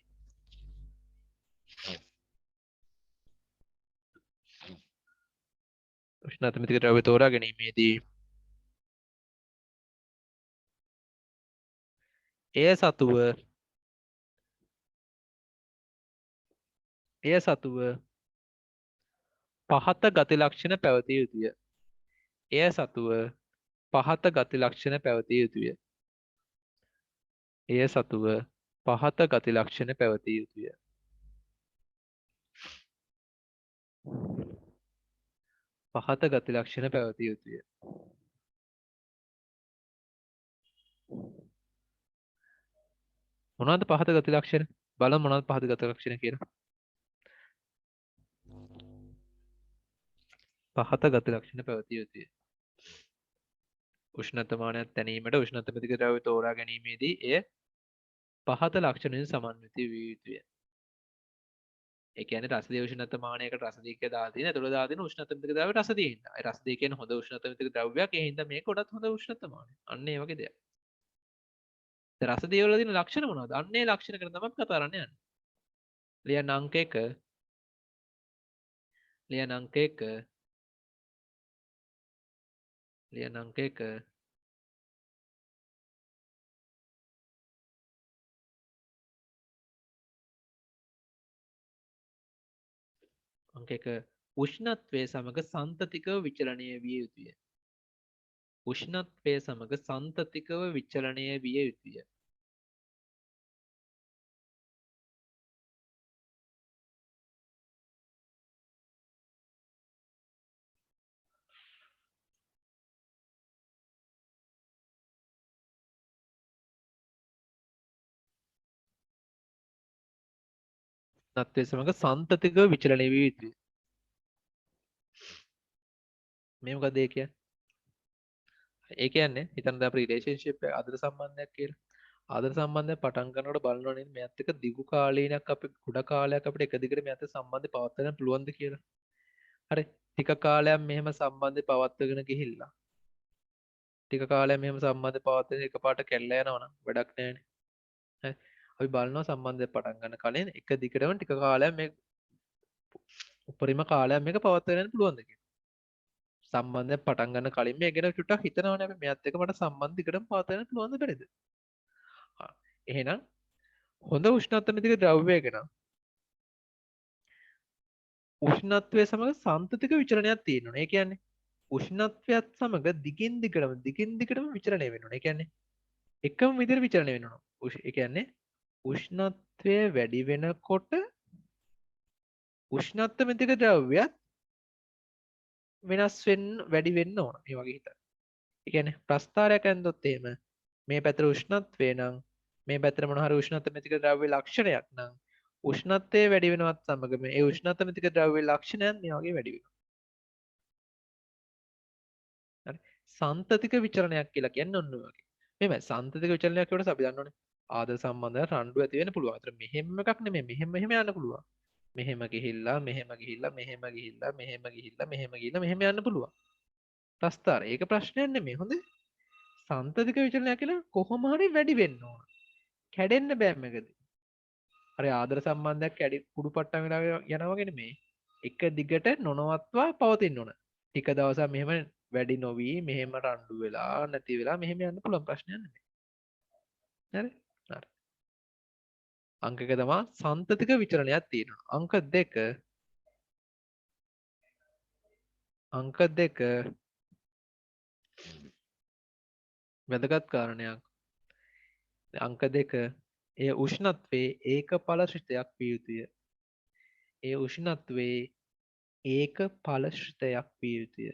උෂ්ණත්වමිතික ද්‍රව්‍ය තෝරා ගැනීමේදී එය සතුව පහත ගති ලක්ෂණ පැවතිය යුතුය. එය සතුව පහත ගති ලක්ෂණ පැවතිය යුතුය. එය සතුව පහත ගති ලක්ෂණ පැවතිය යුතුය. පහත ගති ලක්ෂණ පැවතිය යුතුය. මොනවද පහත ගති ලක්ෂණ? බලමු මොනවද පහත ගති ලක්ෂණ කියලා. පහත ගති ලක්ෂණ පැවතිය යුතුය. උෂ්ණත්වමානයක් තැනීමට උෂ්ණත්වමිතික ද්‍රව්‍ය තෝරා ගැනීමේදී එය පහත ලක්ෂණයෙන් සමන්විත විය යුතුය. ඒ කියන්නේ රසදිය උෂ්ණත්වමානයකට රසදිය දාලා තියෙන. ඒතකොට දාලා තියෙන උෂ්ණත්වමිතික ද්‍රව්‍ය රසදිය හින්දා. ඒ රසදිය කියන්නේ හොඳ උෂ්ණත්වමිතික ද්‍රව්‍යයක්. ඒ හින්දා මේක කොටත් හොඳ උෂ්ණත්වමානය. අන්න ඒ වගේ දෙයක්. රසදිය වල තියෙන ලක්ෂණ මොනවද? අන්න ඒ ලක්ෂණ ගැන තමයි කතා කරන්න යන්නේ. ලියන්න අංක 1. ලියන්න අංක 1. ලියන්න අංක 1. අංක 1 උෂ්ණත්වයේ සමග සන්තතිකව විචලනය විය යුතුය. උෂ්ණත්වයේ සමග සන්තතිකව විචලනය විය යුතුය. උෂ්ණත්වයේ සමග සන්තතිකව විචලනය විය යුතුය. මේ මොකද ඒ කියන්නේ? ඒ කියන්නේ හිතන්න අපි රිලේෂන්ෂිප් එක ආදර සම්බන්ධයක් කියලා. ආදර සම්බන්ධයක් පටන් ගන්නකොට බලනවා නේද මෙයත් එක්ක දිගු කාලීනයක් අපි ගොඩ කාලයක් අපිට එක දිගට මෙයත් සම්බන්ධය පවත්වා ගන්න පුළුවන්ද කියලා. හරි. ටික කාලයක් මෙහෙම සම්බන්ධය පවත්වාගෙන ගිහිල්ලා. ටික කාලයක් මෙහෙම සම්බන්ධය පවත්වාගෙන එකපාරට කැඩලා යනවනම් වැඩක් නැහැනේ. හරි. අපි බලනවා සම්බන්ධය පටන් ගන්න කලින් එක දිගටම ටික කාලයක් මේ උපරිම කාලයක් මේක පවත්වාගෙන යන්න පුළුවන්ද කියලා. සම්බන්ධය පටන් ගන්න කලින් මේ ගැන චුට්ටක් හිතනවනේ අපි මෙයත් එක්ක මට සම්බන්ධ දිගටම පවත්වාගෙන යන්න පුළුවන්ද බැරිද? එහෙනම් හොඳ උෂ්ණත්වමිතික ද්‍රව්‍යයක නම් උෂ්ණත්වය සමග සන්තතික විචලනයක් තියෙන්න ඕනේ. ඒ කියන්නේ උෂ්ණත්වයත් සමග දිගින් දිගටම විචලනය වෙන්න ඕනේ. ඒ කියන්නේ එකම විදිහට විචලනය වෙන්න ඕන. ඒ කියන්නේ උෂ්ණත්වය වැඩි වෙනකොට උෂ්ණත්වමිතික ද්‍රව්‍යත් වෙනස් වෙන්න වැඩි වෙන්න ඕන මේ වගේ හිතන්න. ඒ කියන්නේ ප්‍රස්ථාරයක් ඇන්දොත් එහෙම මේ පැත්තට උෂ්ණත්වය නම් මේ පැත්තට මොන හරි උෂ්ණත්වමිතික ද්‍රව්‍ය ලක්ෂණයක් නම් උෂ්ණත්වය වැඩි වෙනවත් සමගම ඒ උෂ්ණත්වමිතික ද්‍රව්‍ය ලක්ෂණයන් මේ වගේ වැඩි වෙනවා. හරි. සන්තතික විචලනයක් කියලා කියන්නේ ඔන්න ඔය වගේ. මෙහෙම සන්තතික විචලනයක් කියනකොට අපි දන්නවනේ ආද සම්බන්ධ රණ්ඩු ඇති වෙන්න පුළුවන්. අතර මෙහෙම එකක් නෙමෙයි මෙහෙම යන්න පුළුවන්. මෙහෙම ගිහිල්ලා මෙහෙම ගිහිල්ලා මෙහෙම ගිහිල්ලා මෙහෙම ගිහිල්ලා මෙහෙම ගිහිල්ලා මෙහෙම යන්න පුළුවන්. ප්‍රස්ථාර ඒක ප්‍රශ්නයක් නෙමෙයි. හොඳේ. සන්තතික විචලනයක් කියලා කොහොම හරි වැඩි වෙන්න ඕන. කැඩෙන්න බෑ මේකදී. හරි ආදර සම්බන්ධයක් කැඩි කුඩු පට්ටම් වෙලා යනවා වගේ නෙමෙයි. එක දිගට නොනවත්වා පවතින්න ඕන. ටික දවසක් මෙහෙම වැඩි නොවි මෙහෙම රණ්ඩු වෙලා නැති වෙලා මෙහෙම යන්න පුළුවන් ප්‍රශ්නයක් නෙමෙයි. හරි? හරි. අංක 1 තමයි සන්තතික විචලනයක් තියෙනවා. අංක 2 වැදගත් කාරණයක්. අංක 2 එය උෂ්ණත්වයේ ඒකඵලශ්‍රිතයක් විය යුතුය. ඒ උෂ්ණත්වයේ ඒකඵලශ්‍රිතයක් විය යුතුය.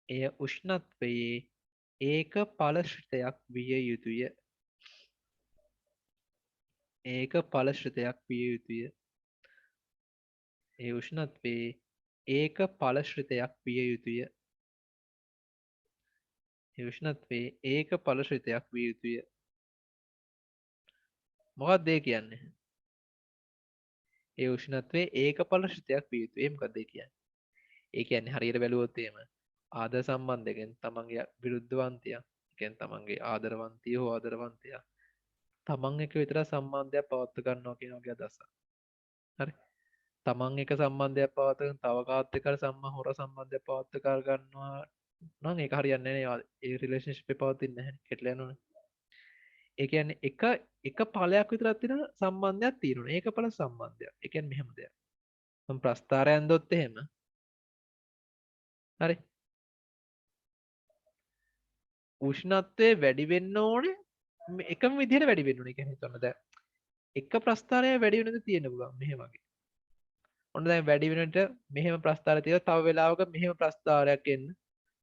එය උෂ්ණත්වයේ ඒකඵලශ්‍රිතයක් විය යුතුය. ඒකඵලශ්‍රිතයක් විය යුතුය. ඒ උෂ්ණත්වයේ ඒකඵලශ්‍රිතයක් විය යුතුය. ඒ උෂ්ණත්වයේ ඒකඵලශ්‍රිතයක් විය යුතුය. මොකක්ද ඒ කියන්නේ? ඒ උෂ්ණත්වයේ ඒකඵලශ්‍රිතයක් විය යුතුය. ඒ මොකක්ද ඒ කියන්නේ? ඒ කියන්නේ හරියට බැලුවොත් එහෙම ආදර සම්බන්ධයෙන් තමන්ගේ විරුද්ධවන්තයා, ඒ කියන්නේ තමන්ගේ ආදරවන්තිය හෝ ආදරවන්තයා තමන් එක විතර සම්බන්ධයක් පවත්ව ගන්නවා කියන වගේ අදහසක්. හරි. තමන් එක සම්බන්ධයක් පවත්වගෙන තව කාත් එක්ක හොර සම්බන්ධයක් පවත්ව කර ගන්නවා නම් ඒක හරියන්නේ නැහැ. ඒ රිලේෂන්ෂිප් එක පවතින්නේ නැහැ. කෙටලා යනවනේ. ඒ කියන්නේ එක ඵලයක් විතරක් තියෙන සම්බන්ධයක් තියෙනවා. ඒක ඵල සම්බන්ධයක්. ඒ කියන්නේ මෙහෙම දෙයක්. මම ප්‍රස්ථාරයෙන් දොත් එහෙම. හරි. උෂ්ණත්වය වැඩි වෙන්න ඕනේ එකම විදිහට වැඩි වෙන්න ඕනේ. කියන්නේ හිතන්න දැන් එක ප්‍රස්ථාරය වැඩි වෙනද තියෙන්න පුළුවන් මෙහෙම වගේ. ඔන්න දැන් වැඩි වෙනට මෙහෙම ප්‍රස්ථාරය තියෙනවා තව වෙලාවක මෙහෙම ප්‍රස්ථාරයක් එන්න.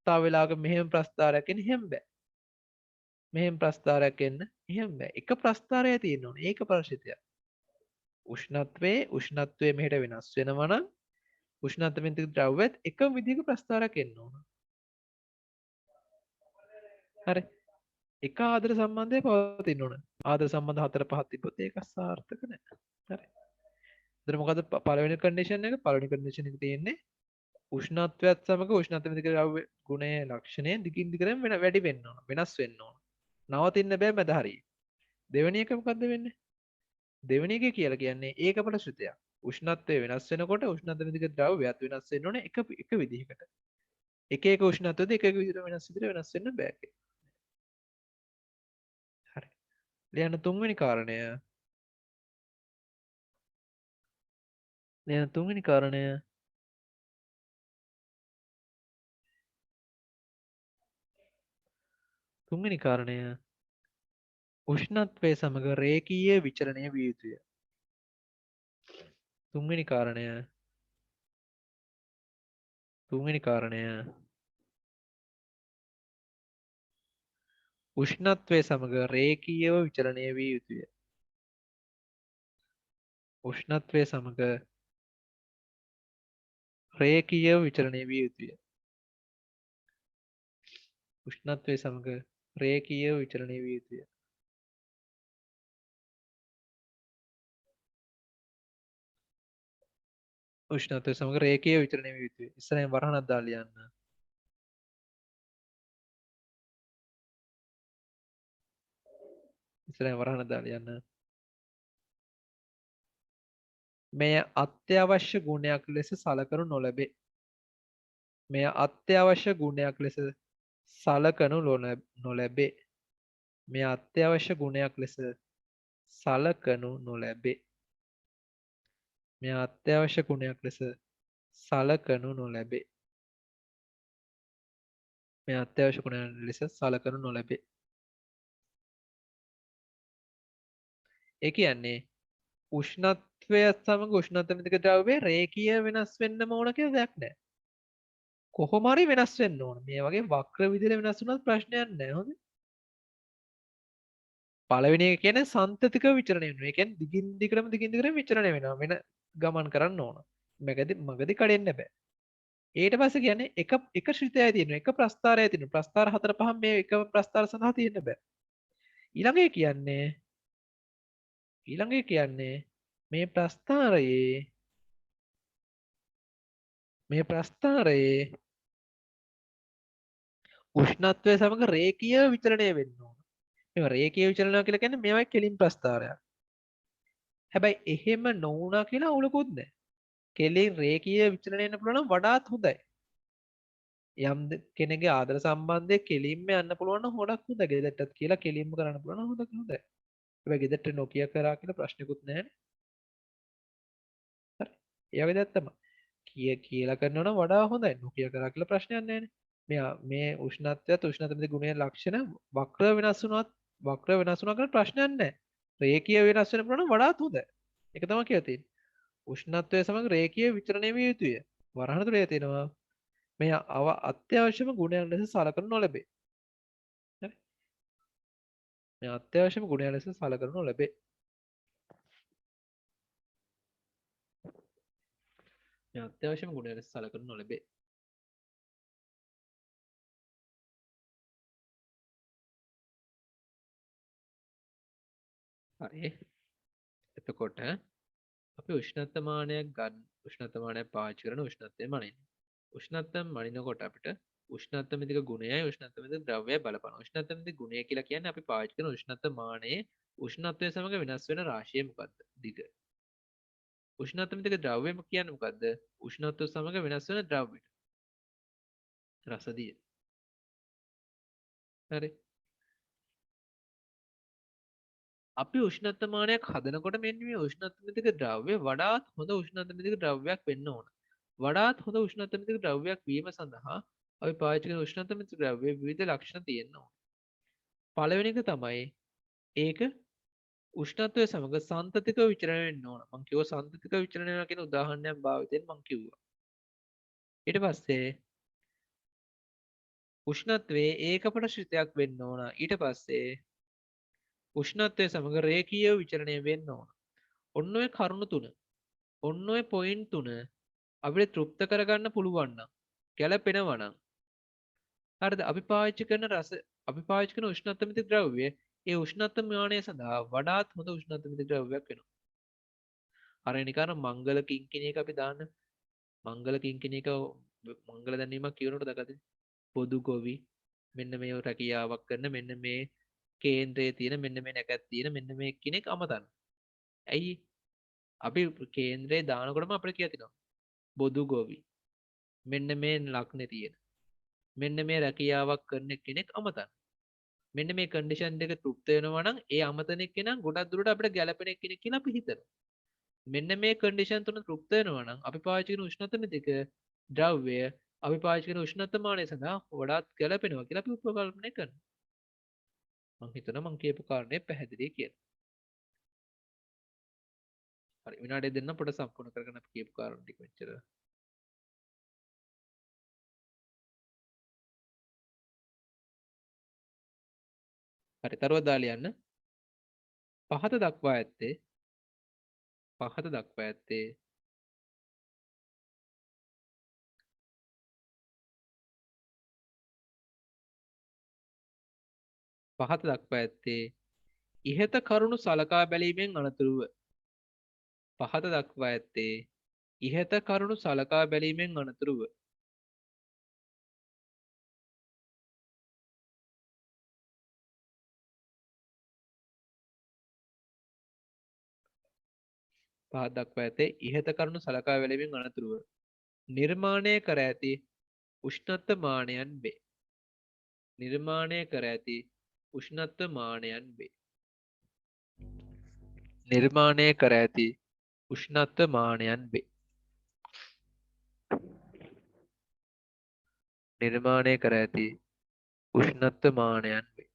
තව වෙලාවක මෙහෙම ප්‍රස්ථාරයක් එන්න එහෙම බෑ. මෙහෙම ප්‍රස්ථාරයක් එන්න එහෙම බෑ. එක ප්‍රස්ථාරය තියෙන්න ඕනේ. ඒක පරිශිතය. උෂ්ණත්වයේ මෙහෙට වෙනස් වෙනවා නම් උෂ්ණත්වයෙන් තිබු ද්‍රව්‍යත් එකම විදිහක ප්‍රස්ථාරයක් එන්න ඕන. හරි. එක ආදර සම්බන්ධය පවතින්න ඕන. ආදර සම්බන්ධ 4 5ක් තිබ්බොත් ඒක සාර්ථක නැහැ. හරි. එතන මොකද පළවෙනි කන්ඩිෂන් එක? පළවෙනි කන්ඩිෂන් එක තියෙන්නේ උෂ්ණත්වයත් සමග උෂ්ණත්වමිතික ද්‍රව්‍ය ගුණයේ ලක්ෂණය දිගින් දිගටම වැඩි වෙන්න ඕන. වෙනස් වෙන්න ඕන. නවතින්න බෑ මැද හරියේ. දෙවෙනි එක මොකද්ද වෙන්නේ? දෙවෙනි එක කියලා කියන්නේ ඒකපල ශ්‍රිතයක්. උෂ්ණත්වය වෙනස් වෙනකොට උෂ්ණත්වමිතික ද්‍රව්‍යයත් වෙනස් වෙන්න ඕනේ එක විදිහකට. එක උෂ්ණත්වයද එක විදිහට වෙනස් වෙන්න බෑ. හරි. ලියන්න තුන්වෙනි කාරණය. ලියන්න තුන්වෙනි කාරණය. තුන්වෙනි කාරණය උෂ්ණත්වය සමග රේඛීය විචලනය විය යුතුය. තුන්වෙනි කාරණය උෂ්ණත්වය සමග රේඛීයව විචලනය විය යුතුය. උෂ්ණත්වය සමග රේඛීයව විචලනය විය යුතුය. උෂ්ණත්වය සමග රේඛීයව විචලනය විය යුතුය. උෂ්ණත්වය සමග රේඛීය විචලනය විය යුතුය. ඉස්සරහින් වරහණක් දාලා ලියන්න. ඉස්සරහින් වරහණක් දාලා ලියන්න. මෙය අත්‍යවශ්‍ය ගුණයක් ලෙස සලකනු නොලැබේ. මෙය අත්‍යවශ්‍ය ගුණයක් ලෙස සලකනු නොලැබේ. මෙය අත්‍යවශ්‍ය ගුණයක් ලෙස සලකනු නොලැබේ. මෙය අත්‍යවශ්‍ය ගුණයක් ලෙස සලකනු නොලැබේ. මෙය අත්‍යවශ්‍ය ගුණයක් ලෙස සලකනු නොලැබේ. ඒ කියන්නේ උෂ්ණත්වය සමග උෂ්ණත්වමිතික ද්‍රව්‍ය රේඛීය වෙනස් වෙන්නම ඕන කියලා දෙයක් නැහැ. කොහොම හරි වෙනස් වෙන්න ඕන. මේ වගේ වක්‍ර විදිහට වෙනස් වුණත් ප්‍රශ්නයක් නැහැ. හොඳයි. පළවෙනි එක කියන්නේ සන්තතික විචරණය වෙනවා. ඒ කියන්නේ දිගින් දිගටම විචරණය වෙනවා. වෙන ගමන් කරන්න ඕන. මගදී කඩෙන්න බෑ. ඊට පස්සේ කියන්නේ එක ශ්‍රිතයයි තියෙනවා. එක ප්‍රස්ථාරයයි තියෙනවා. ප්‍රස්ථාර 4 5 මේ එක ප්‍රස්ථාර සඳහා තියෙන්න බෑ. ඊළඟ එක කියන්නේ මේ ප්‍රස්ථාරයේ උෂ්ණත්වය සමග රේඛීය විචලනය වෙන්න ඕන. මේ රේඛීය විචලනය කියලා කියන්නේ මේවයි කෙලින් ප්‍රස්ථාරයක්. හැබැයි එහෙම නොවුණා කියලා අවුලකුත් නැහැ. කෙලින් රේඛීය විචලනය වෙන්න පුළුවන් නම් වඩාත් හොඳයි. යම් කෙනෙක්ගේ ආදර සම්බන්ධය කෙලින්ම යන්න පුළුවන් නම් ගොඩක් හොඳයි. ගෙදරටත් කියලා කෙලින්ම කරන්න පුළුවන් නම් හොඳයි. හැබැයි ගෙදරට නොකිය කරා කියලා ප්‍රශ්නකුත් නැහැ. හරි. ඒ වගේ දෙයක් තමයි. කියලා කරනවා නම් වඩා හොඳයි. නොකිය කරා කියලා ප්‍රශ්නයක් නැහැ නේ. මේ උෂ්ණත්වයත් උෂ්ණත්වයේ ගුණයේ ලක්ෂණ වක්‍ර වෙනස් වුණා කියලා ප්‍රශ්නයක් නැහැ. රේඛීය වෙනස් වෙන පුළුවන් නම් වඩාත් හොඳයි. ඒක තමයි කියලා තියෙන්නේ. උෂ්ණත්වය සමග රේඛීය විචරණය විය යුතුය. වරහන් තුලේ තියෙනවා මේ අත්‍යවශ්‍යම ගුණයන් ලෙස සලකනු නොලැබේ. හරි. මේ අත්‍යවශ්‍යම ගුණයන් ලෙස සලකනු නොලැබේ. මේ අත්‍යවශ්‍යම ගුණයන් ලෙස සලකනු නොලැබේ. හරි. එතකොට අපි උෂ්ණත්වමානයක් ගන්න උෂ්ණත්වමානයක් පාවිච්චි කරන උෂ්ණත්වය මනින්න. උෂ්ණත්වය මනිනකොට අපිට උෂ්ණත්වමිතික ගුණයයි උෂ්ණත්වමිතික ද්‍රව්‍යයයි බලපාන. උෂ්ණත්වමිතික ගුණය කියලා කියන්නේ අපි පාවිච්චි කරන උෂ්ණත්වමානයේ උෂ්ණත්වය සමග වෙනස් වෙන රාශිය මොකද්ද? දිග. උෂ්ණත්වමිතික ද්‍රව්‍යම කියන්නේ මොකද්ද? උෂ්ණත්වය සමග වෙනස් වෙන ද්‍රව්‍යය. රසදිය. හරි. අපි උෂ්ණත්වමානයක් හදනකොට මෙන්න මේ උෂ්ණත්වමිතික ද්‍රව්‍ය වඩාත් හොඳ උෂ්ණත්වමිතික ද්‍රව්‍යයක් වෙන්න ඕන. වඩාත් හොඳ උෂ්ණත්වමිතික ද්‍රව්‍යයක් වීම සඳහා අපි පාවිච්චි කරන උෂ්ණත්වමිතික ද්‍රව්‍යයේ විවිධ ලක්ෂණ තියෙන්න ඕන. පළවෙනි එක තමයි ඒක උෂ්ණත්වය සමග සන්තතික විචලනය වෙන්න ඕන. මම කිව්වා සන්තතික විචලනය වෙනවා කියන උදාහරණයක් භාවිතයෙන් මම කිව්වා. ඊට පස්සේ උෂ්ණත්වයේ ඒකපට ශ්‍රිතයක් වෙන්න ඕන. ඊට පස්සේ උෂ්ණත්වය සමග රේඛීය විචලනය වෙන්න ඕන. ඔන්න ඔය කරුණු තුන. ඔන්න ඔය පොයින්ට් තුන අපිට තෘප්ත කරගන්න පුළුවන් නම් ගැළපෙනවා නම් හරිද? අපි පාවිච්චි කරන උෂ්ණත්වමිතික ද්‍රව්‍ය ඒ උෂ්ණත්ව මානය සඳහා වඩාත් හොඳ උෂ්ණත්වමිතික ද්‍රව්‍යයක් වෙනවා. අර නිකන් මංගල කිංකිණියක අපි දාන්න මංගල කිංකිණියක මංගල දැනීමක් කියනකොට දකද පොදු ගොවි මෙන්න මේ රැකියාවක් කරන මෙන්න මේ කේන්ද්‍රයේ තියෙන මෙන්න මේ නැකත් තියෙන මෙන්න මේ කෙනෙක් අමතන්න. ඇයි අපි කේන්ද්‍රයේ දානකොටම අපිට කියලා තියෙනවා බොදු ගොවි මෙන්න මේ ලක්නේ තියෙන මෙන්න මේ රැකියාවක් කරන කෙනෙක් අමතන්න. මෙන්න මේ කන්ඩිෂන් දෙක තෘප්ත වෙනවා නම් ඒ අමතන එක්කෙනා ගොඩක් දුරට අපිට ගැළපෙන කෙනෙක් කියලා අපි හිතනවා. මෙන්න මේ කන්ඩිෂන් තුන තෘප්ත වෙනවා නම් අපි පාවිච්චි කරන උෂ්ණත්වමිතික ද්‍රව්‍ය අපි පාවිච්චි කරන උෂ්ණත්වමානය සඳහා වඩාත් ගැළපෙනවා කියලා අපි උපකල්පනය කරනවා. මම හිතනවා මම කියපු කාරණේ පැහැදිලි කියලා. හරි විනාඩිය දෙන්න පොඩ සම්පූර්ණ කරගෙන අපි කියපු කාරණා ටික මෙච්චර. හරි තරුව දාලා යන්න. පහත දක්වා ඇත්තේ පහත දක්වා ඇත්තේ පහත දක්වා ඇත්තේ ඉහත කරුණු සලකා බැලීමෙන් අනතුරුව පහත දක්වා ඇත්තේ ඉහත කරුණු සලකා බැලීමෙන් අනතුරුව පහත දක්වා ඇත්තේ ඉහත කරුණු සලකා බැලීමෙන් අනතුරුව නිර්මාණය කර ඇති උෂ්ණත්ව මානයන් වේ. නිර්මාණය කර ඇති උෂ්ණත්ව මානයන් වේ. නිර්මාණය කර ඇති උෂ්ණත්ව මානයන් වේ. නිර්මාණය කර ඇති උෂ්ණත්ව මානයන් වේ.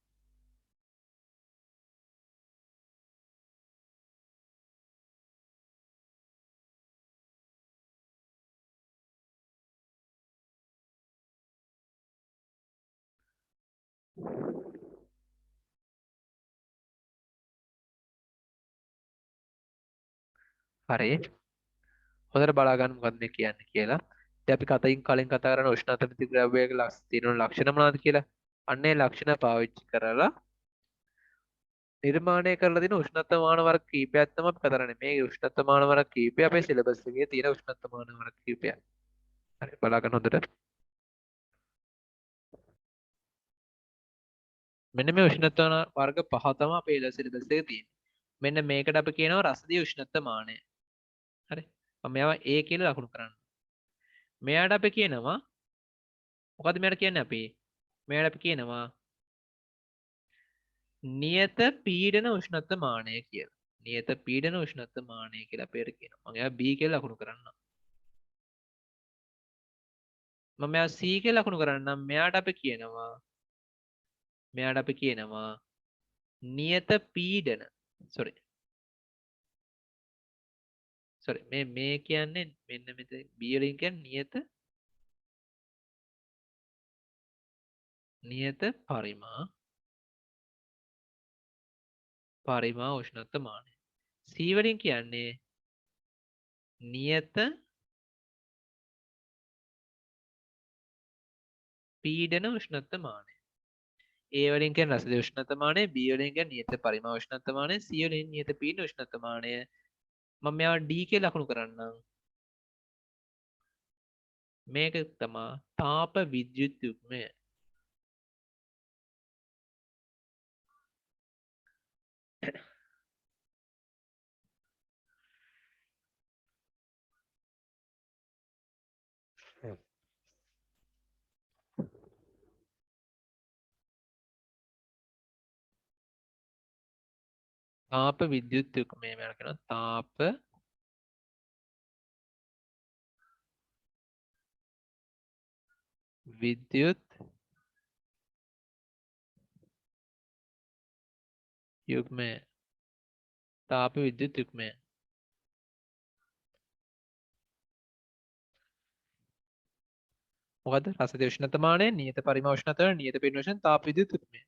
හරි. හොඳට බලා ගන්න මොකක්ද මේ කියන්නේ කියලා. ඉතින් අපි කලින් කතා කරන උෂ්ණත්ව ප්‍රතික්‍රියාවක තියෙන ලක්ෂණ මොනවද කියලා. අන්නේ ලක්ෂණ පාවිච්චි කරලා නිර්මාණය කරලා තියෙන උෂ්ණත්වමාන වර්ග කීපයක් තමයි අපි කතා කරන්නේ. මේ උෂ්ණත්වමාන වර්ග කීපය අපේ සිලබස් එකේ තියෙන උෂ්ණත්වමාන වර්ග කීපයක්. හරි බලා ගන්න හොඳට. මෙන්න මේ උෂ්ණත්වමාන වර්ග පහ තමයි අපේ සිලබස් එකේ තියෙන්නේ. මෙන්න මේකට අපි කියනවා රසදිය උෂ්ණත්වමානය. හරි. මම මේවා A කියලා ලකුණු කරන්න. මෙයාට අපි කියනවා මොකද්ද මෙයාට කියන්නේ අපි? මෙයාට අපි කියනවා නියත පීඩන උෂ්ණත්වමානය කියලා. නියත පීඩන උෂ්ණත්වමානය කියලා අපේට කියනවා. මම එයා B කියලා ලකුණු කරන්නම්. මම මෙයා C කියලා ලකුණු කරන්නම්. මෙයාට අපි කියනවා නියත පීඩන sorry මේ කියන්නේ මෙන්න මෙතන B වලින් කියන්නේ නියත පරිමා උෂ්ණත්වමානය. C වලින් කියන්නේ නියත පීඩන උෂ්ණත්වමානය. A වලින් කියන්නේ රසදිය උෂ්ණත්වමානය, B වලින් කියන්නේ නියත පරිමා උෂ්ණත්වමානය, C වලින් නියත පීඩන උෂ්ණත්වමානය. මම මෙයාව D කියලා ලකුණු කරන්නම්. මේක තමයි තාප විද්‍යුත් යුග්මය. තාප විද්‍යුත් යුග්මය මෙයාට කියනවා තාප විද්‍යුත් යුග්මය. තාප විද්‍යුත් යුග්මය. මොකද්ද? රසදිය උෂ්ණත්වමානය, නියත පරිමා උෂ්ණත්වය, නියත පීඩන උෂ්ණත්වය, තාප විද්‍යුත් යුග්මය.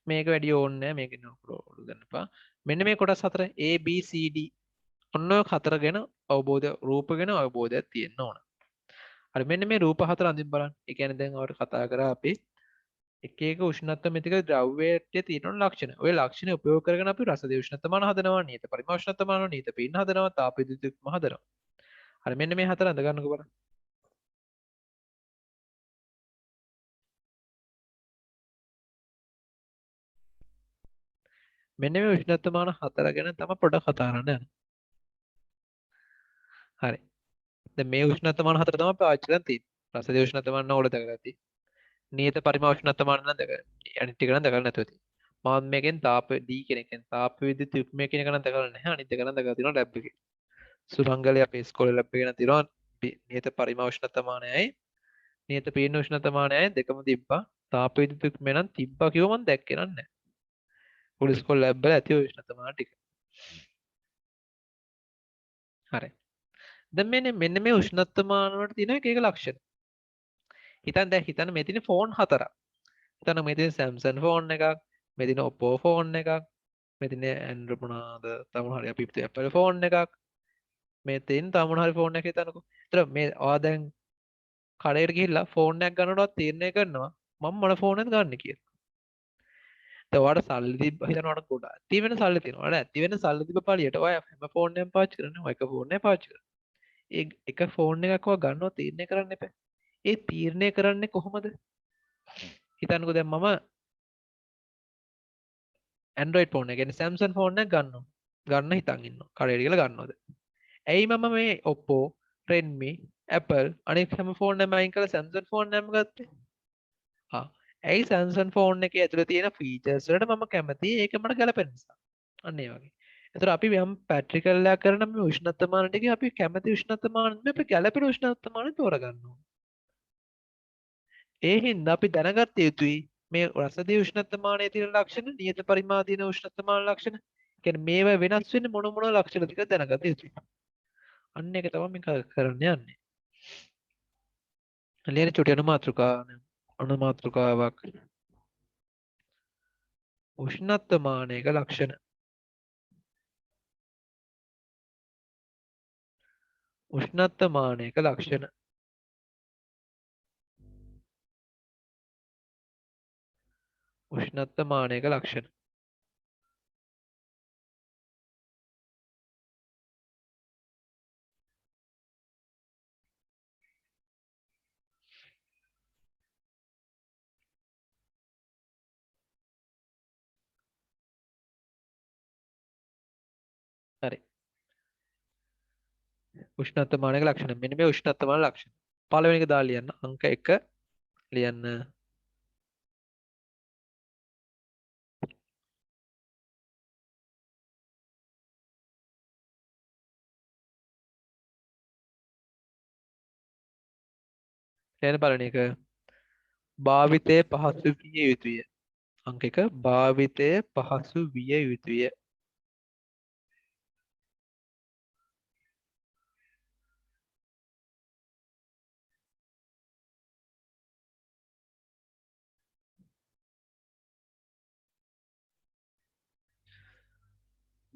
මේක වැඩි ඕනේ නැහැ. මේක නෝඩු ගන්න එපා. මෙන්න මේ කොටස් හතර A B C D ඔන්න ඔය හතර ගැන රූප ගැන අවබෝධයක් තියෙන්න ඕන. හරි මෙන්න මේ රූප හතර අඳින් බලන්න. ඒ කියන්නේ දැන් අපිට කතා කරා අපි එක එක උෂ්ණත්ව මිතික ද්‍රව්‍යයට තියෙන ලක්ෂණ. ওই ලක්ෂණ උපයෝග කරගෙන අපි රසදිය උෂ්ණත්වමාන හදනවා, නියත පරිමා උෂ්ණත්වමාන, නියත පීඩන හදනවා, තාප විද්‍යුත් යුග්ම හදනවා. හරි මෙන්න මේ හතර අඳ ගන්නකෝ බලන්න. මෙන්න මේ උෂ්ණත්වමාන හතර ගැන තමයි පොඩ්ඩක් කතා කරන්න යන්නේ. හරි. දැන් මේ උෂ්ණත්වමාන හතර තමයි පාවිච්චි කරන් තියෙන්නේ. රසදිය උෂ්ණත්වමාන ඕල දැකලා ඇති. නියත පරිමා උෂ්ණත්වමාන නම් දැකලා. අනිත් ටික නම් දැකලා නැතුව තියෙන්නේ. මම මේකෙන් තාප D කියන එකෙන් තාප විද්‍යුත් යුග්මය කියන එක නම් දැකලා නැහැ. අනිත් එක නම් දැකලා තියෙනවා ලැබ් එකේ. සුරංගලේ අපේ ඉස්කෝලේ ලැබ් එකේ නම් තියෙනවා නියත පරිමා උෂ්ණත්වමානයයි නියත පීඩන උෂ්ණත්වමානයයි දෙකම තිබ්බා. තාප විද්‍යුත් යුග්මය නම් තිබ්බා කිව්ව මම දැක්කේ නැහැ. පොලිස් ඉස්කෝලේ ලැබ් වල ඇති උෂ්ණත්වමාන ටික. හරි. දැන් මෙන්න මේ උෂ්ණත්වමාන වලට තියෙන එක එක ලක්ෂණ. හිතන්න මේ තියෙන ෆෝන් හතරක්. හිතන්න මේ තියෙන Samsung ෆෝන් එකක්, මේ තියෙන Oppo ෆෝන් එකක්, මේ තියෙන Android මොනවාද? තව මොන හරි අපි Apple ෆෝන් එකක්. මේ තියෙන තව මොන හරි ෆෝන් එකක් හිතන්නකෝ. ඒතර මේ ඔයා දැන් කඩේට ගිහිල්ලා ෆෝන් එකක් ගන්නකොට තීරණය කරනවා මම මොන ෆෝන් එකද ගන්න කියලා. දැන් ඔයාලට සල්ලි තිබ්බ හිතනකොට ගොඩාක් ඇති වෙන සල්ලි තියෙනවා. ඔයාලට ඇති වෙන සල්ලි තිබ්බ පළියට ඔයා හැම ෆෝන් එකක්ම පාවිච්චි කරන්නේ. ඔය එක ෆෝන් එකක් පාවිච්චි කරනවා. ඒ එක ෆෝන් එකක් ඔයා ගන්නවා තීරණය කරන්න එපා. ඒ තීරණය කරන්නේ කොහොමද? හිතන්නකෝ දැන් මම Android ෆෝන් එක කියන්නේ Samsung ෆෝන් එකක් ගන්නවා. ගන්න හිතන් ඉන්නවා. කඩේට ගිහලා ගන්නවද? ඇයි මම මේ Oppo, Redmi, Apple අනිත් හැම ෆෝන් එකම අයින් කරලා Samsung ෆෝන් එකම ගත්තේ? ඇයි Samsung ෆෝන් එකේ ඇතුළේ තියෙන ෆීචර්ස් වලට මම කැමතියි ඒක මට ගැලපෙන නිසා. අන්න ඒ වගේ. ඒතර අපි යම් පැට්‍රිකල්ලා කරන මේ උෂ්ණත්වමාන ටික අපි කැමති උෂ්ණත්වමාන නෙමෙයි අපි ගැලපෙන උෂ්ණත්වමාන තෝරගන්න ඕනේ. ඒ හින්දා අපි දැනගත යුතුයි මේ රසදිය උෂ්ණත්වමානයේ තියෙන ලක්ෂණ, නියත පරිමාදීන උෂ්ණත්වමාන ලක්ෂණ. කියන්නේ මේවා වෙනස් වෙන්නේ මොන ලක්ෂණද කියලා දැනගත යුතුයි. අන්න ඒක තමයි මේ කරන්න යන්නේ. ලියන චුටි අනුමාත්‍රකාවක් උෂ්ණත්වමානයක ලක්ෂණ. උෂ්ණත්වමානයක ලක්ෂණ. උෂ්ණත්වමානයක ලක්ෂණ. හරි. උෂ්ණත්වමානයක ලක්ෂණ. මෙන්න මේ උෂ්ණත්වමාන ලක්ෂණ. පළවෙනි එක දාලා ලියන්න. අංක 1 ලියන්න. ලියන්න පළවෙනි එක. භාවිතයේ පහසු විය යුතුය. අංක 1 භාවිතයේ පහසු විය යුතුය.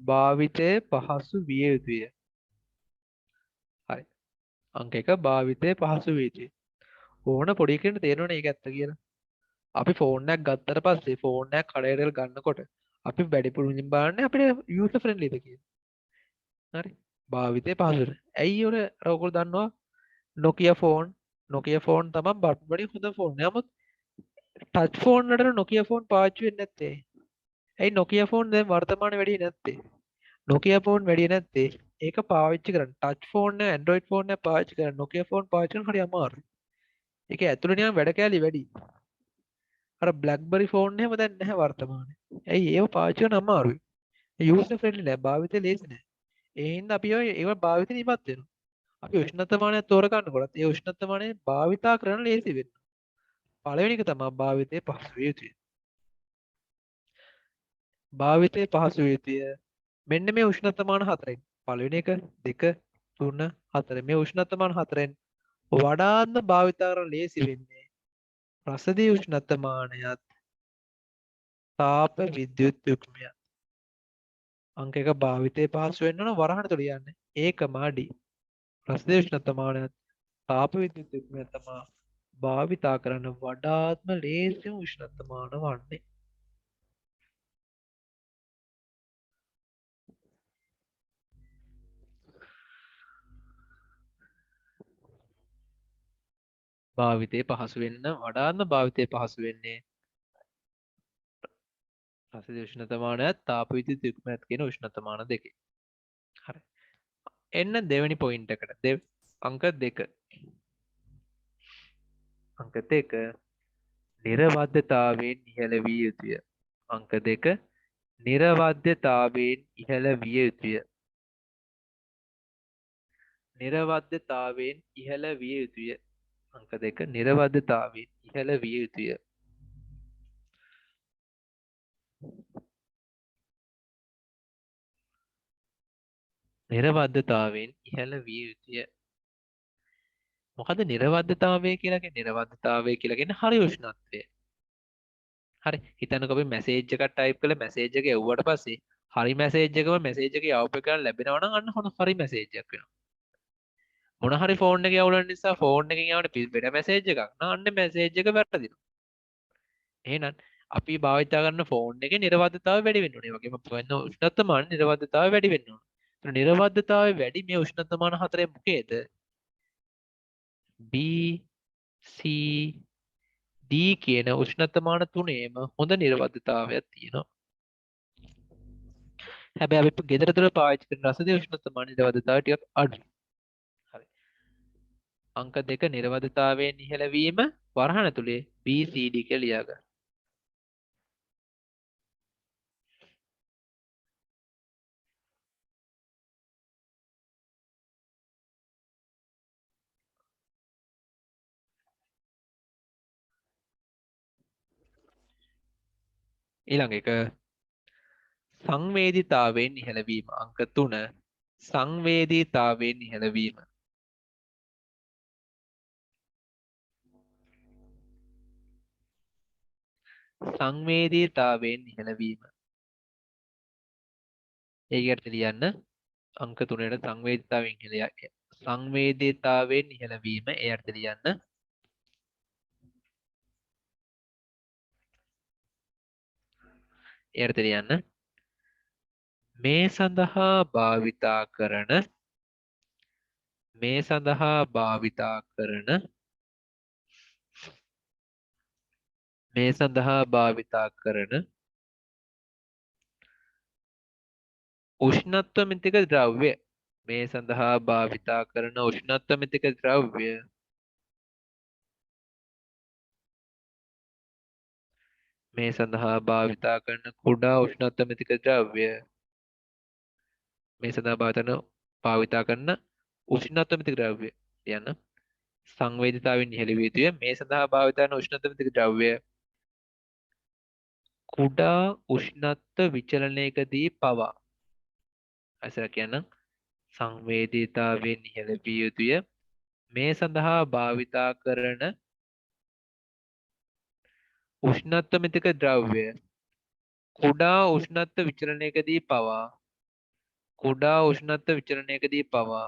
භාවිතයේ පහසු විය යුතුය. හරි. අංක 1 භාවිතයේ පහසු විය යුතුය. ඕන පොඩි කෙනෙක් තේරෙනවනේ ඒක ඇත්ත කියලා. අපි ෆෝන් එකක් ගත්තට පස්සේ ෆෝන් එකක් කඩේට ගන්නකොට අපි වැඩිපුර විදිහින් බලන්නේ අපිට යූසර් ෆ්‍රෙන්ඩ්ලිද කියලා. හරි. භාවිතයේ පහසුද. ඇයි ඔර ඔයගොල්ලෝ දන්නවා Nokia ෆෝන් තමයි බටන් වලින් හොඳ ෆෝන්. නමුත් ටච් ෆෝන් වලට Nokia ෆෝන් පාවිච්චි වෙන්නේ නැත්තේ. ඇයි Nokia ෆෝන් දැන් වර්තමානයේ වැඩි නැත්තේ? Nokia ෆෝන් වැඩි නැත්තේ. ඒක පාවිච්චි කරන්න ටච් ෆෝන් එක Android ෆෝන් එක පාවිච්චි කරන්න Nokia ෆෝන් පාවිච්චි කරන්න හරි අමාරුයි. ඒක ඇතුළේ නිකන් වැඩ කෑලි වැඩි. අර BlackBerry ෆෝන් එහෙම දැන් නැහැ වර්තමානයේ. ඇයි ඒව පාවිච්චි කරන්න අමාරුයි. යූසර් ෆ්‍රෙන්ඩ්ලි නෑ. භාවිතය ලේසි නෑ. ඒ හින්දා අපි ඒව භාවිතේ ඉවත් වෙනවා. අපි උෂ්ණත්වමානය තෝරගන්නකොට ඒ උෂ්ණත්වමානය භාවිතා කරන්න ලේසි වෙනවා. පළවෙනි එක තමයි භාවිතයේ පහසු විය යුතුය. භාවිතයේ පහසු විය යුතුය. මෙන්න මේ උෂ්ණත්වමාන හතරෙන් පළවෙනි එක 2 3 4 මේ උෂ්ණත්වමාන හතරෙන් වඩාත්ම භාවිතා කරන්න ලේසි වෙන්නේ රසදී උෂ්ණත්වමානයත් තාප විද්‍යුත් යුග්මයත්. අංක 1 භාවිතයේ පහසු වෙන්න ඕන වරහන් තුල යන්නේ. ඒකම අඩි. රසදී උෂ්ණත්වමානයත් තාප විද්‍යුත් යුග්මයත් තමයි භාවිතා කරන්න වඩාත්ම ලේසිම උෂ්ණත්වමාන වන්නේ. භාවිතයේ පහසු වෙන්න වඩාත්ම භාවිතයේ පහසු වෙන්නේ රසදී උෂ්ණත්වමානයත් තාප විද්‍යුත් යුග්මයත් කියන උෂ්ණත්වමාන දෙකේ. හරි. එන්න දෙවෙනි පොයින්ට් එකට. අංක 2. අංක 2 නිර්වද්‍යතාවයෙන් ඉහළ විය යුතුය. අංක 2 නිර්වද්‍යතාවයෙන් ඉහළ විය යුතුය. නිර්වද්‍යතාවයෙන් ඉහළ විය යුතුය. අංක 2 නිර්වද්‍යතාවයෙන් ඉහළ විය යුතුය. නිර්වද්‍යතාවයෙන් ඉහළ විය යුතුය. මොකද නිර්වද්‍යතාවය කියලා කියන්නේ නිර්වද්‍යතාවය කියලා කියන්නේ හරි උෂ්ණත්වය. හරි. හිතන්නකෝ අපි මැසේජ් එකක් ටයිප් කරලා මැසේජ් එක එව්වට පස්සේ හරි මැසේජ් එකම මැසේජ් එක යවපු එක ලැබෙනවා නම් අන්න හොඳ හරි මැසේජ් එකක් වෙනවා. මොන හරි ෆෝන් එක යවුලන නිසා ෆෝන් එකෙන් යවන වෙන මැසේජ් එකක් නම් අන්න මැසේජ් එක වැරදිනවා. එහෙනම් අපි භාවිතා කරන ෆෝන් එකේ නිර්වද්‍යතාවය වැඩි වෙන්න ඕනේ. ඒ වගේම වෙන උෂ්ණත්වමාන නිර්වද්‍යතාවය වැඩි වෙන්න ඕනේ. ඒතර නිර්වද්‍යතාවය වැඩි මේ උෂ්ණත්වමාන හතරේ මොකේද? B C D කියන උෂ්ණත්වමාන තුනේම හොඳ නිර්වද්‍යතාවයක් තියෙනවා. හැබැයි අපි ගෙදර දොර පාවිච්චි කරන රසදී උෂ්ණත්වමාන නිර්වද්‍යතාවය ටිකක් අඩුයි. හරි. අංක 2 නිර්වද්‍යතාවයෙන් ඉහළ වීම වරහන තුලේ B C D කියලා ලියා ගන්න. ඊළඟ එක සංවේදීතාවයෙන් ඉහළ වීම. අංක 3 සංවේදීතාවයෙන් ඉහළ වීම. සංවේදීතාවයෙන් ඉහළ වීම. ඒකට ලියන්න අංක 3ට සංවේදීතාවයෙන් ඉහළ වීම ඒ අර්ථ ලියන්න. ඒ අර්ථ ලියන්න. මේ සඳහා භාවිතා කරන උෂ්ණත්ව මිතික ද්‍රව්‍ය මේ සඳහා භාවිතා කරන කුඩා උෂ්ණත්ව මිතික ද්‍රව්‍ය යන සංවේදීතාවෙන් ඉහළ විය යුතුය. මේ සඳහා භාවිතා කරන උෂ්ණත්ව මිතික ද්‍රව්‍ය කුඩා උෂ්ණත්ව විචලනයකදී පවා අසර කියන සංවේදීතාවෙන් ඉහළ විය යුතුය. මේ සඳහා භාවිතා කරන උෂ්ණත්ව මිතික ද්‍රව්‍ය කුඩා උෂ්ණත්ව විචලනයකදී පවා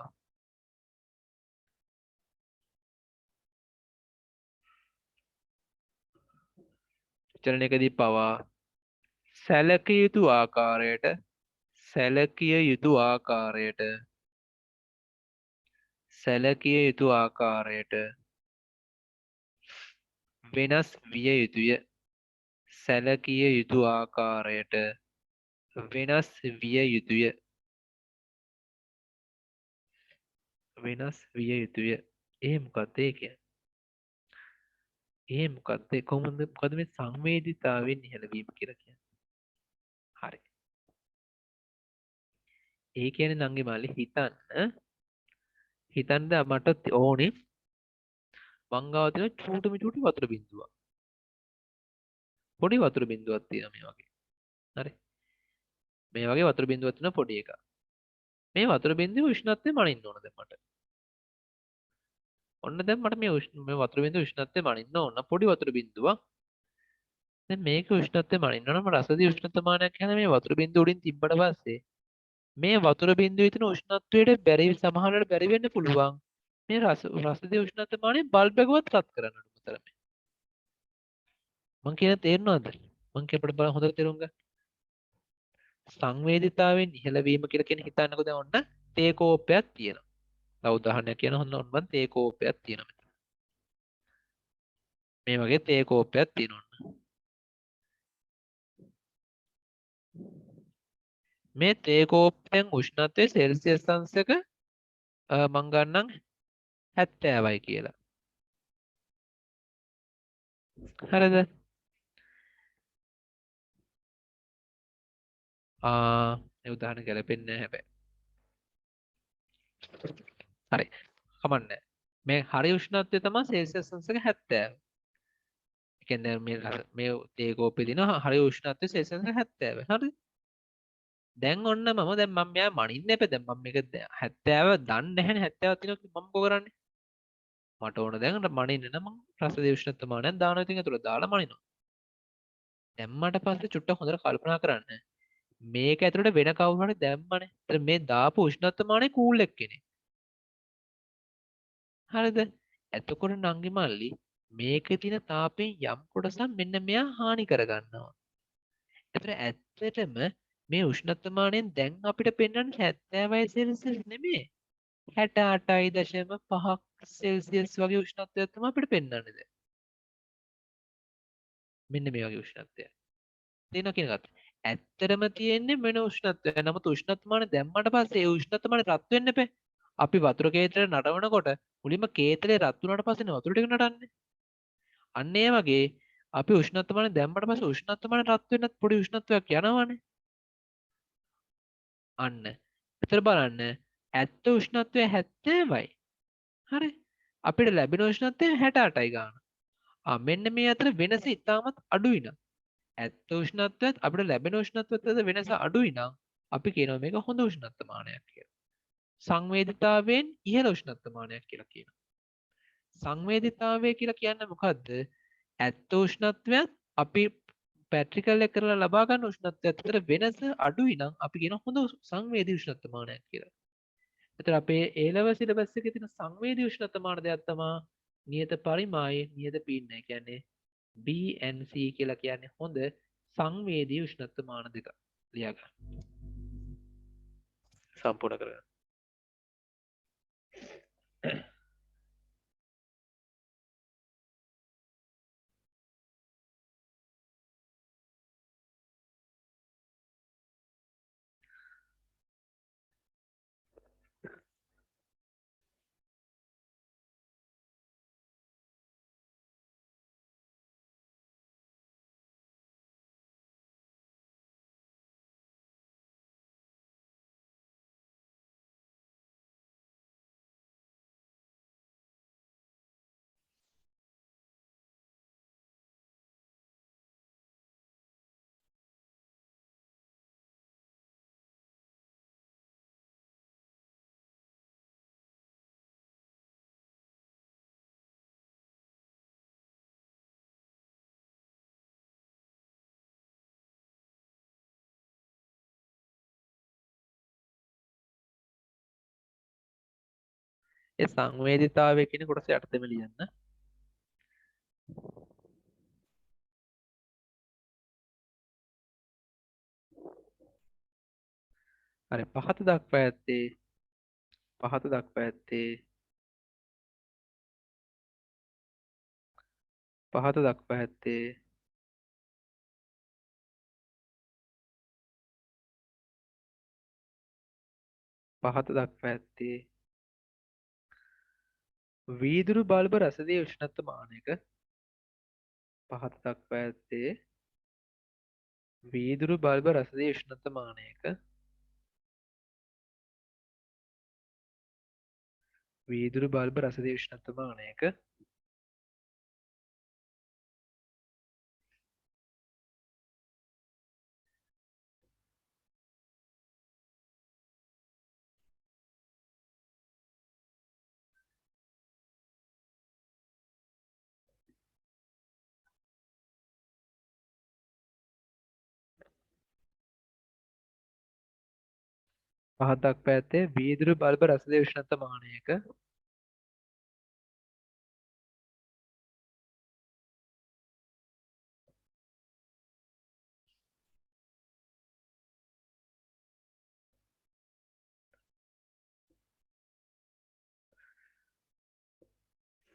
සැලකිය යුතු ආකාරයට වෙනස් විය යුතුය. ඒ මොකක්ද ඒ කියන්නේ? මොකද්ද මේ සංවේදීතාවෙන් ඉහළ වීම කියලා කියන්නේ? හරි. ඒ කියන්නේ නංගි මාලි හිතන්න මට ඕනේ මං ගාව තියෙන චූටි වතුර බින්දුවක්. පොඩි වතුර බින්දුවක් තියෙනවා මේ වගේ. හරි. මේ වගේ වතුර බින්දුවක් තියෙන පොඩි එකක්. මේ වතුර බින්දුවේ උෂ්ණත්වය මනින්න ඕන දැන් මට. ඔන්න දැන් මට මේ වතුර බින්දුවේ උෂ්ණත්වය මනින්න ඕන පොඩි වතුර බින්දුවක්. දැන් මේක උෂ්ණත්වය මනින්න ඕන මම රසදී උෂ්ණත්වමානයක් කියන මේ වතුර බින්දුව උඩින් තිබ්බට පස්සේ මේ වතුර බින්දුවේ තියෙන උෂ්ණත්වයට සමහරවිට බැරි වෙන්න පුළුවන්. මේ රසදී උෂ්ණත්වමානය බල්බ් එකවත් රත් කරන්න උතරම. මං කියන තේරෙනවද? මං කියපට බලන්න හොඳට තේරුම් ගන්න. සංවේදීතාවෙන් ඉහළ වීම කියලා කියන හිතන්නකෝ දැන් ඔන්න තේ කෝප්පයක් තියෙනවා. තව උදාහරණයක් කියන ඔන්න මං තේ කෝප්පයක් තියෙනවා මෙතන. මේ වගේ තේ කෝප්පයක් තියෙනවා. මේ තේ කෝප්පෙන් උෂ්ණත්වය සෙල්සියස් අංශක මං ගන්නම් 70යි කියලා. හරිද? ඒ උදාහරණ ගැලපෙන්නේ නැහැ හැබැයි. හරි. කමන්නේ. මේ හරි උෂ්ණත්වය තමයි සෙල්සියස් අංශක 70. ඒ කියන්නේ මේ තේ කෝප්පේ දින හරි උෂ්ණත්වය සෙල්සියස් අංශක 70. හරිද? දැන් ඔන්න මම මෙයා මනින්න එපා. දැන් මම මේක 70 දන්නේ නැහැනේ 70ක් තියෙනවා මම මොකෝ කරන්නේ? මට ඕන දැන් මනින්න නම් මම රසදී උෂ්ණත්වමානයක් දානවා. ඉතින් ඒතර දාලා මනිනවා. දැම්මට පස්සේ චුට්ටක් හොඳට කල්පනා කරන්න. මේක ඇතුළට වෙන කවුරු හරි දැම්මනේ. ඒතර මේ දාපු උෂ්ණත්වමානය කූල් එක්කනේ. හරිද? එතකොට නංගි මල්ලි මේකේ තියෙන තාපයෙන් යම් කොටසක් මෙන්න මෙයා හානි කරගන්නවා. ඒතර ඇත්තටම මේ උෂ්ණත්වමානයෙන් දැන් අපිට පෙන්වන්නේ 70 සෙල්සියස් නෙමෙයි 68.5 සෙල්සියස් වගේ උෂ්ණත්වයක් තමයි අපිට පෙන්වන්නේ දැන්. මෙන්න මේ වගේ උෂ්ණත්වයක්. තේනවා කියන එකත්. ඇත්තටම තියෙන්නේ වෙන උෂ්ණත්වයක්. නමුත් උෂ්ණත්වමානය දැම්මට පස්සේ ඒ උෂ්ණත්වමානය රත් වෙන්න එපා. අපි වතුර කේතලේ නටවනකොට මුලින්ම කේතලේ රත් වුණාට පස්සේ වතුර ටික නටන්නේ. අන්න ඒ වගේ අපි උෂ්ණත්වමානය දැම්මට පස්සේ උෂ්ණත්වමානය රත් වෙන්නත් පොඩි උෂ්ණත්වයක් යනවනේ. අන්න. එතන බලන්න ඇත්ත උෂ්ණත්වය 70යි. හරි. අපිට ලැබෙන උෂ්ණත්වය 68යි ගන්න. මෙන්න මේ අතර වෙනස ඉතාමත් අඩුයි නම් ඇත්ත උෂ්ණත්වයත් අපිට ලැබෙන උෂ්ණත්වයත් අතර වෙනස අඩුයි නම් අපි කියනවා මේක හොඳ උෂ්ණත්වමානයක් කියලා. සංවේදීතාවයෙන් ඉහළ උෂ්ණත්වමානයක් කියලා කියනවා. සංවේදීතාවය කියලා කියන්නේ මොකද්ද? ඇත්ත උෂ්ණත්වයත් අපි පැට්‍රිකල් එක කරලා ලබා ගන්න උෂ්ණත්වය අතර වෙනස අඩුයි නම් අපි කියන හොඳ සංවේදී උෂ්ණත්වමානයක් කියලා. එතකොට අපේ A level syllabus එකේ තියෙන සංවේදී උෂ්ණත්වමාන දෙයක් තමයි නියත පරිමායි නියත පීඩනය. කියන්නේ B and C කියලා කියන්නේ හොඳ සංවේදී උෂ්ණත්වමාන දෙක. ලියා ගන්න. සම්පූර්ණ කරගන්න. ඒ සංවේදීතාවය කියන කොටසේ අර්ථෙම ලියන්න. හරි පහත දක්වා ඇත්තේ පහත දක්වා ඇත්තේ පහත දක්වා ඇත්තේ පහත දක්වා ඇත්තේ වීදුරු බල්බ රසදිය උෂ්ණත්වමානයක පහත දක්වා ඇත්තේ වීදුරු බල්බ රසදිය උෂ්ණත්වමානයක වීදුරු බල්බ රසදිය උෂ්ණත්වමානයක පහත දක්වා ඇත්තේ වීදුරු බල්බ රසදිය උෂ්ණත්වමානයක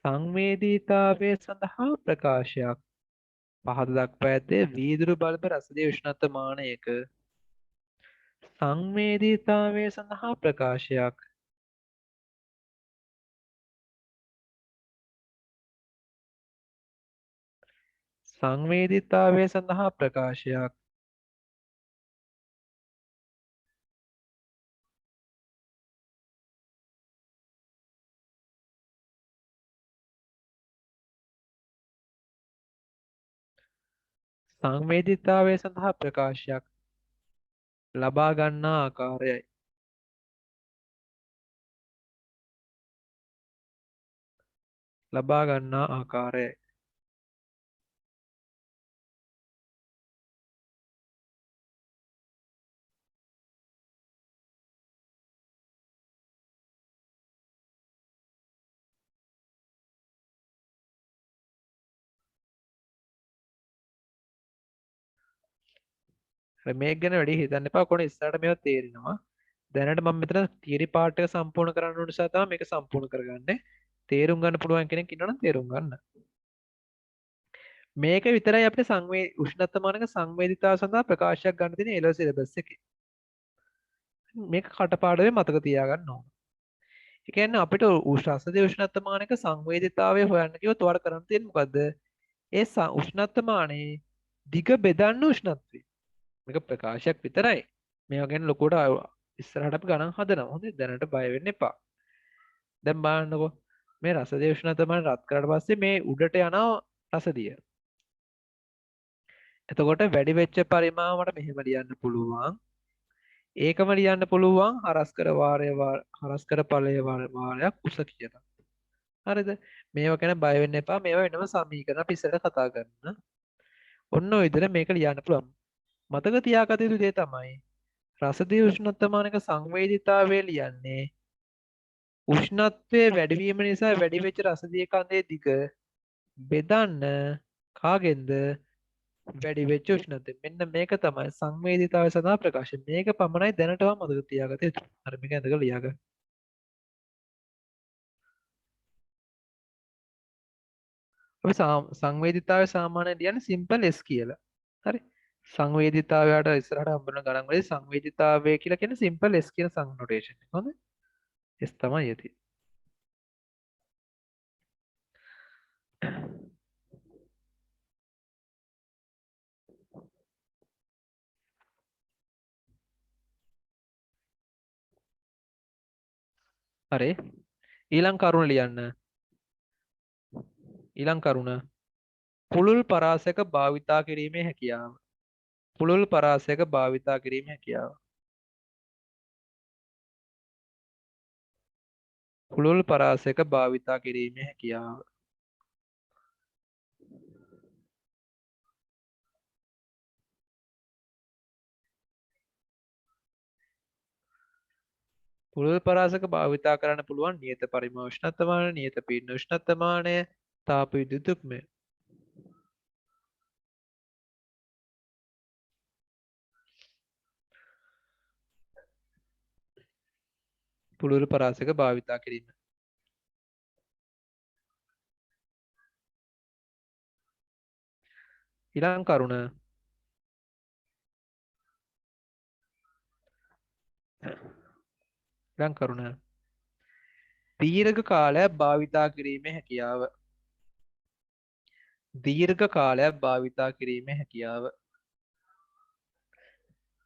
සංවේදීතාවය සඳහා ප්‍රකාශයක් පහත දක්වා ඇත්තේ වීදුරු බල්බ රසදිය උෂ්ණත්වමානයක සංවේදීතාවය සඳහා ප්‍රකාශයක් සංවේදීතාවය සඳහා ප්‍රකාශයක් සංවේදීතාවය සඳහා ප්‍රකාශයක් ලබා ගන්නා ආකාරයයි. ලබා ගන්නා ආකාරයයි. හරි මේක ගැන වැඩි හිතන්න එපා. කොහොම ඉස්සරහට මේවා තේරෙනවා. දැනට මම මෙතන තියරි පාර්ට් එක සම්පූර්ණ කරන්න ඕන නිසා තමයි මේක සම්පූර්ණ කරගන්නේ. තේරුම් ගන්න පුළුවන් කෙනෙක් ඉන්නවනම් තේරුම් ගන්න. මේක විතරයි අපිට උෂ්ණත්වමානක සංවේදීතාව සඳහා ප්‍රකාශයක් ගන්න තියෙන A level syllabus එකේ. මේක කටපාඩමේ මතක තියාගන්න ඕන. ඒ කියන්නේ අපිට රසදිය උෂ්ණත්වමානක සංවේදීතාවය හොයන්න කිව්වොත් ඔයාලට කරන්න තියෙන්නේ මොකද්ද? ඒ උෂ්ණත්වමානයේ දිග බෙදන්න උෂ්ණත්වය. මේක ප්‍රකාශයක් විතරයි. මේවා ගැන ලොකුවට ඉස්සරහට අපි ගණන් හදනවා. හොඳේ දැනට බය වෙන්න එපා. දැන් බලන්නකෝ මේ රසදිය උෂ්ණත්වමානය රත් කරාට පස්සේ මේ උඩට යනවා රසදිය. එතකොට වැඩි වෙච්ච පරිමාව මට මෙහෙම ලියන්න පුළුවන්. ඒකම ලියන්න පුළුවන් හරස්කර වාරය හරස්කර ඵලය වාරයක් උස කියලා. හරිද? මේවා ගැන බය වෙන්න එපා. මේවා වෙනම සමීකරණ අපි ඉස්සරහ කතා කරන්න. ඔන්න ඔය විදිහට මේක ලියන්න පුළුවන්. මතක තියාගත යුතු දේ තමයි රසදිය උෂ්ණත්වමානක සංවේදීතාවය ලියන්නේ උෂ්ණත්වයේ වැඩිවීම නිසා වැඩිවෙච්ච රසදිය කඳේ දිග බෙදන්න කාගෙන්ද වැඩි වෙච්ච උෂ්ණත්වය. මෙන්න මේක තමයි සංවේදීතාවය සඳහා ප්‍රකාශය. මේක පමණයි දැනටම මතක තියාගත යුතු. හරි මේක ඇඳක ලියාගන්න. අපි සංවේදීතාවය සාමාන්‍යයෙන් ලියන්නේ සිම්පල් S කියලා. හරි. සංවේදීතාවයට ඉස්සරහට හම්බෙන ගණන් වලදී සංවේදීතාවය කියලා කියන්නේ සිම්පල් S කියන සං නොටේෂන් එක. හොඳයි. S තමයි යති. හරි. ඊළඟ කරුණ ලියන්න. ඊළඟ කරුණ පුළුල් පරාසක භාවිතා කිරීමේ හැකියාව. පුළුල් පරාසක භාවිතා කිරීමේ හැකියාව. පුළුල් පරාසක භාවිතා කිරීමේ හැකියාව. පුළුල් පරාසක භාවිතා කරන්න පුළුවන් නියත පරිම උෂ්ණත්වමානය, නියත පීඩන උෂ්ණත්වමානය, තාප විද්‍යුත් උක්මය. පුළුල් පරාසක භාවිතා කිරීම. ඊළඟ කරුණ ඊළඟ කරුණ දීර්ඝ කාලයක් භාවිතා කිරීමේ හැකියාව. දීර්ඝ කාලයක් භාවිතා කිරීමේ හැකියාව.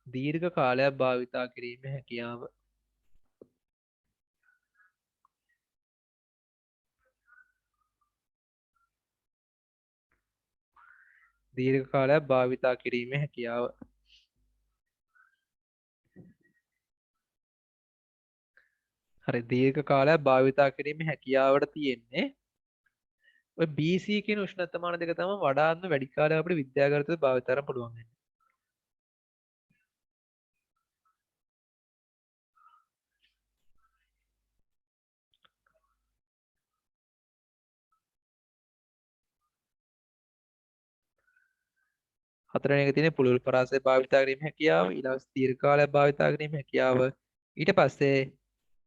දීර්ඝ කාලයක් භාවිතා කිරීමේ හැකියාව. දීර්ඝ කාලයක් භාවිතා කිරීමේ හැකියාව. හරි දීර්ඝ කාලයක් භාවිතා කිරීමේ හැකියාවට තියෙන්නේ ඔය BC කියන උෂ්ණත්වමාන දෙක තමයි වඩාත්ම වැඩි කාලයක් අපිට විද්‍යාගාරවල භාවිත කරන්න පුළුවන් වෙන්නේ. හතරවෙනි එක තියෙන්නේ පුළුල් පරාසය භාවිතා කිරීමේ හැකියාව, ඊළඟ දීර්ඝ කාලයක් භාවිතා කිරීමේ හැකියාව. ඊට පස්සේ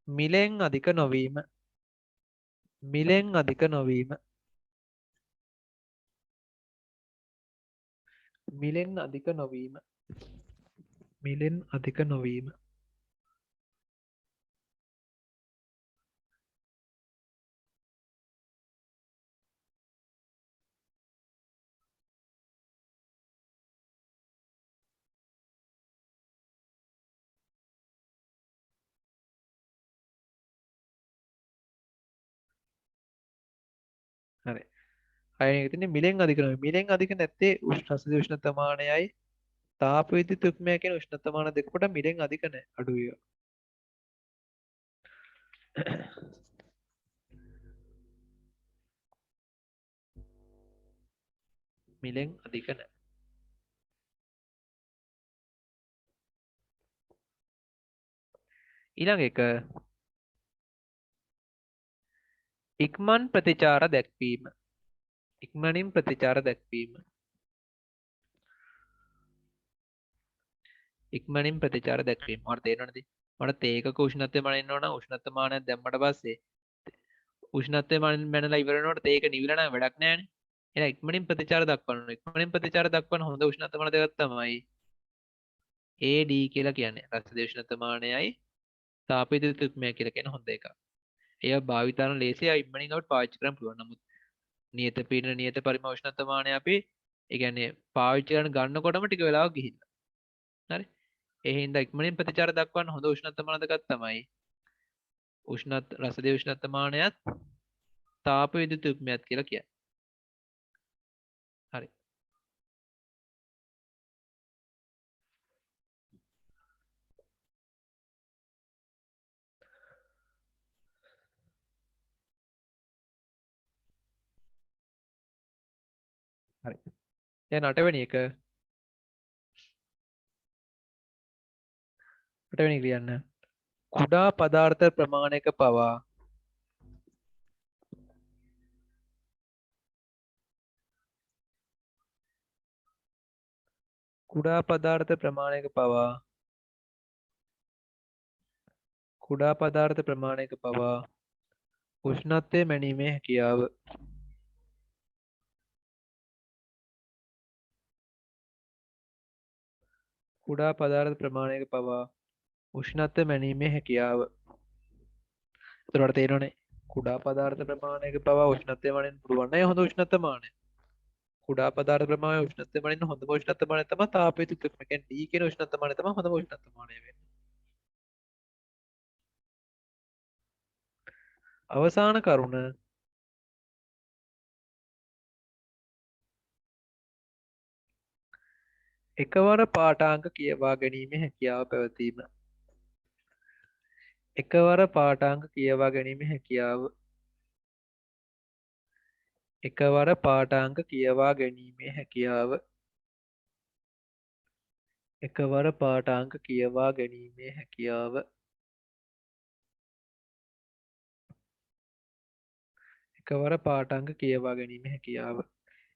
මිලෙන් අධික නොවීම. මිලෙන් අධික නොවීම. මිලෙන් අධික නොවීම. මිලෙන් අධික නොවීම. හරි. හයවෙනි එක තියෙන්නේ මිලෙන් අධික නොවීම. මිලෙන් අධික නැත්තේ රසදිය උෂ්ණත්වමානයයි තාප විද්‍යුත් උක්මය කියන උෂ්ණත්වමාන දෙක කොට මිලෙන් අධික නැහැ. අඩුයි. මිලෙන් අධික නැහැ. ඊළඟ එක ඉක්මන් ප්‍රතිචාර දැක්වීම. ඉක්මනින් ප්‍රතිචාර දැක්වීම. ඉක්මනින් ප්‍රතිචාර දැක්වීම. මට තේරෙනවද? මට තේකක උෂ්ණත්වය මනින්න ඕන උෂ්ණත්වමානයක් දැම්මට පස්සේ උෂ්ණත්වය මැනලා ඉවර වෙනකොට තේක නිවිලා නම් වැඩක් නැහැ නේ. එහෙනම් ඉක්මනින් ප්‍රතිචාර දක්වන්න ඕන. ඉක්මනින් ප්‍රතිචාර දක්වන්න හොඳ උෂ්ණත්වමාන දෙකක් තමයි AD කියලා කියන්නේ. රස උෂ්ණත්වමානයයි තාප විද්‍යුත් උක්මය කියලා කියන හොඳ එකක්. ඒවා භාවිතාන ලේසියි ඉක්මනින් අපිට පාවිච්චි කරන්න පුළුවන්. නමුත් නියත පීඩන නියත පරිම උෂ්ණත්වමානය අපි ඒ කියන්නේ පාවිච්චි කරන ගන්නකොටම ටික වෙලාවක් ගිහිල්ලා. හරි. ඒ හින්දා ඉක්මනින් ප්‍රතිචාර දක්වන්න හොඳ උෂ්ණත්වමාන දෙකක් තමයි රසදිය උෂ්ණත්වමානයත් තාප විද්‍යුත් උක්මයත් කියලා කියන්නේ. හරි. හරි. දැන් 8 වෙනි එක 8 වෙනි එක ලියන්න. කුඩා පදාර්ථ ප්‍රමාණයක පවා කුඩා පදාර්ථ ප්‍රමාණයක පවා කුඩා පදාර්ථ ප්‍රමාණයක පවා උෂ්ණත්වය මැනීමේ හැකියාව කුඩා පදාර්ථ ප්‍රමාණයක පවා උෂ්ණත්වය මැනීමේ හැකියාව. එතකොට තේරෙනවනේ කුඩා පදාර්ථ ප්‍රමාණයක පවා උෂ්ණත්වය මනින්න පුළුවන් නේ හොඳ උෂ්ණත්ව මානය. කුඩා පදාර්ථ ප්‍රමාණය උෂ්ණත්වය මනින්න හොඳම උෂ්ණත්ව මානය තමයි තාපය තුක්ක. මේ කියන්නේ D කියන උෂ්ණත්ව මානය තමයි හොඳම උෂ්ණත්ව මානය වෙන්නේ. අවසාන කරුණ එකවර පාඨාංක කියවා ගැනීමේ හැකියාව පැවතීම. එකවර පාඨාංක කියවා ගැනීමේ හැකියාව. එකවර පාඨාංක කියවා ගැනීමේ හැකියාව. එකවර පාඨාංක කියවා ගැනීමේ හැකියාව. එකවර පාඨාංක කියවා ගැනීමේ හැකියාව.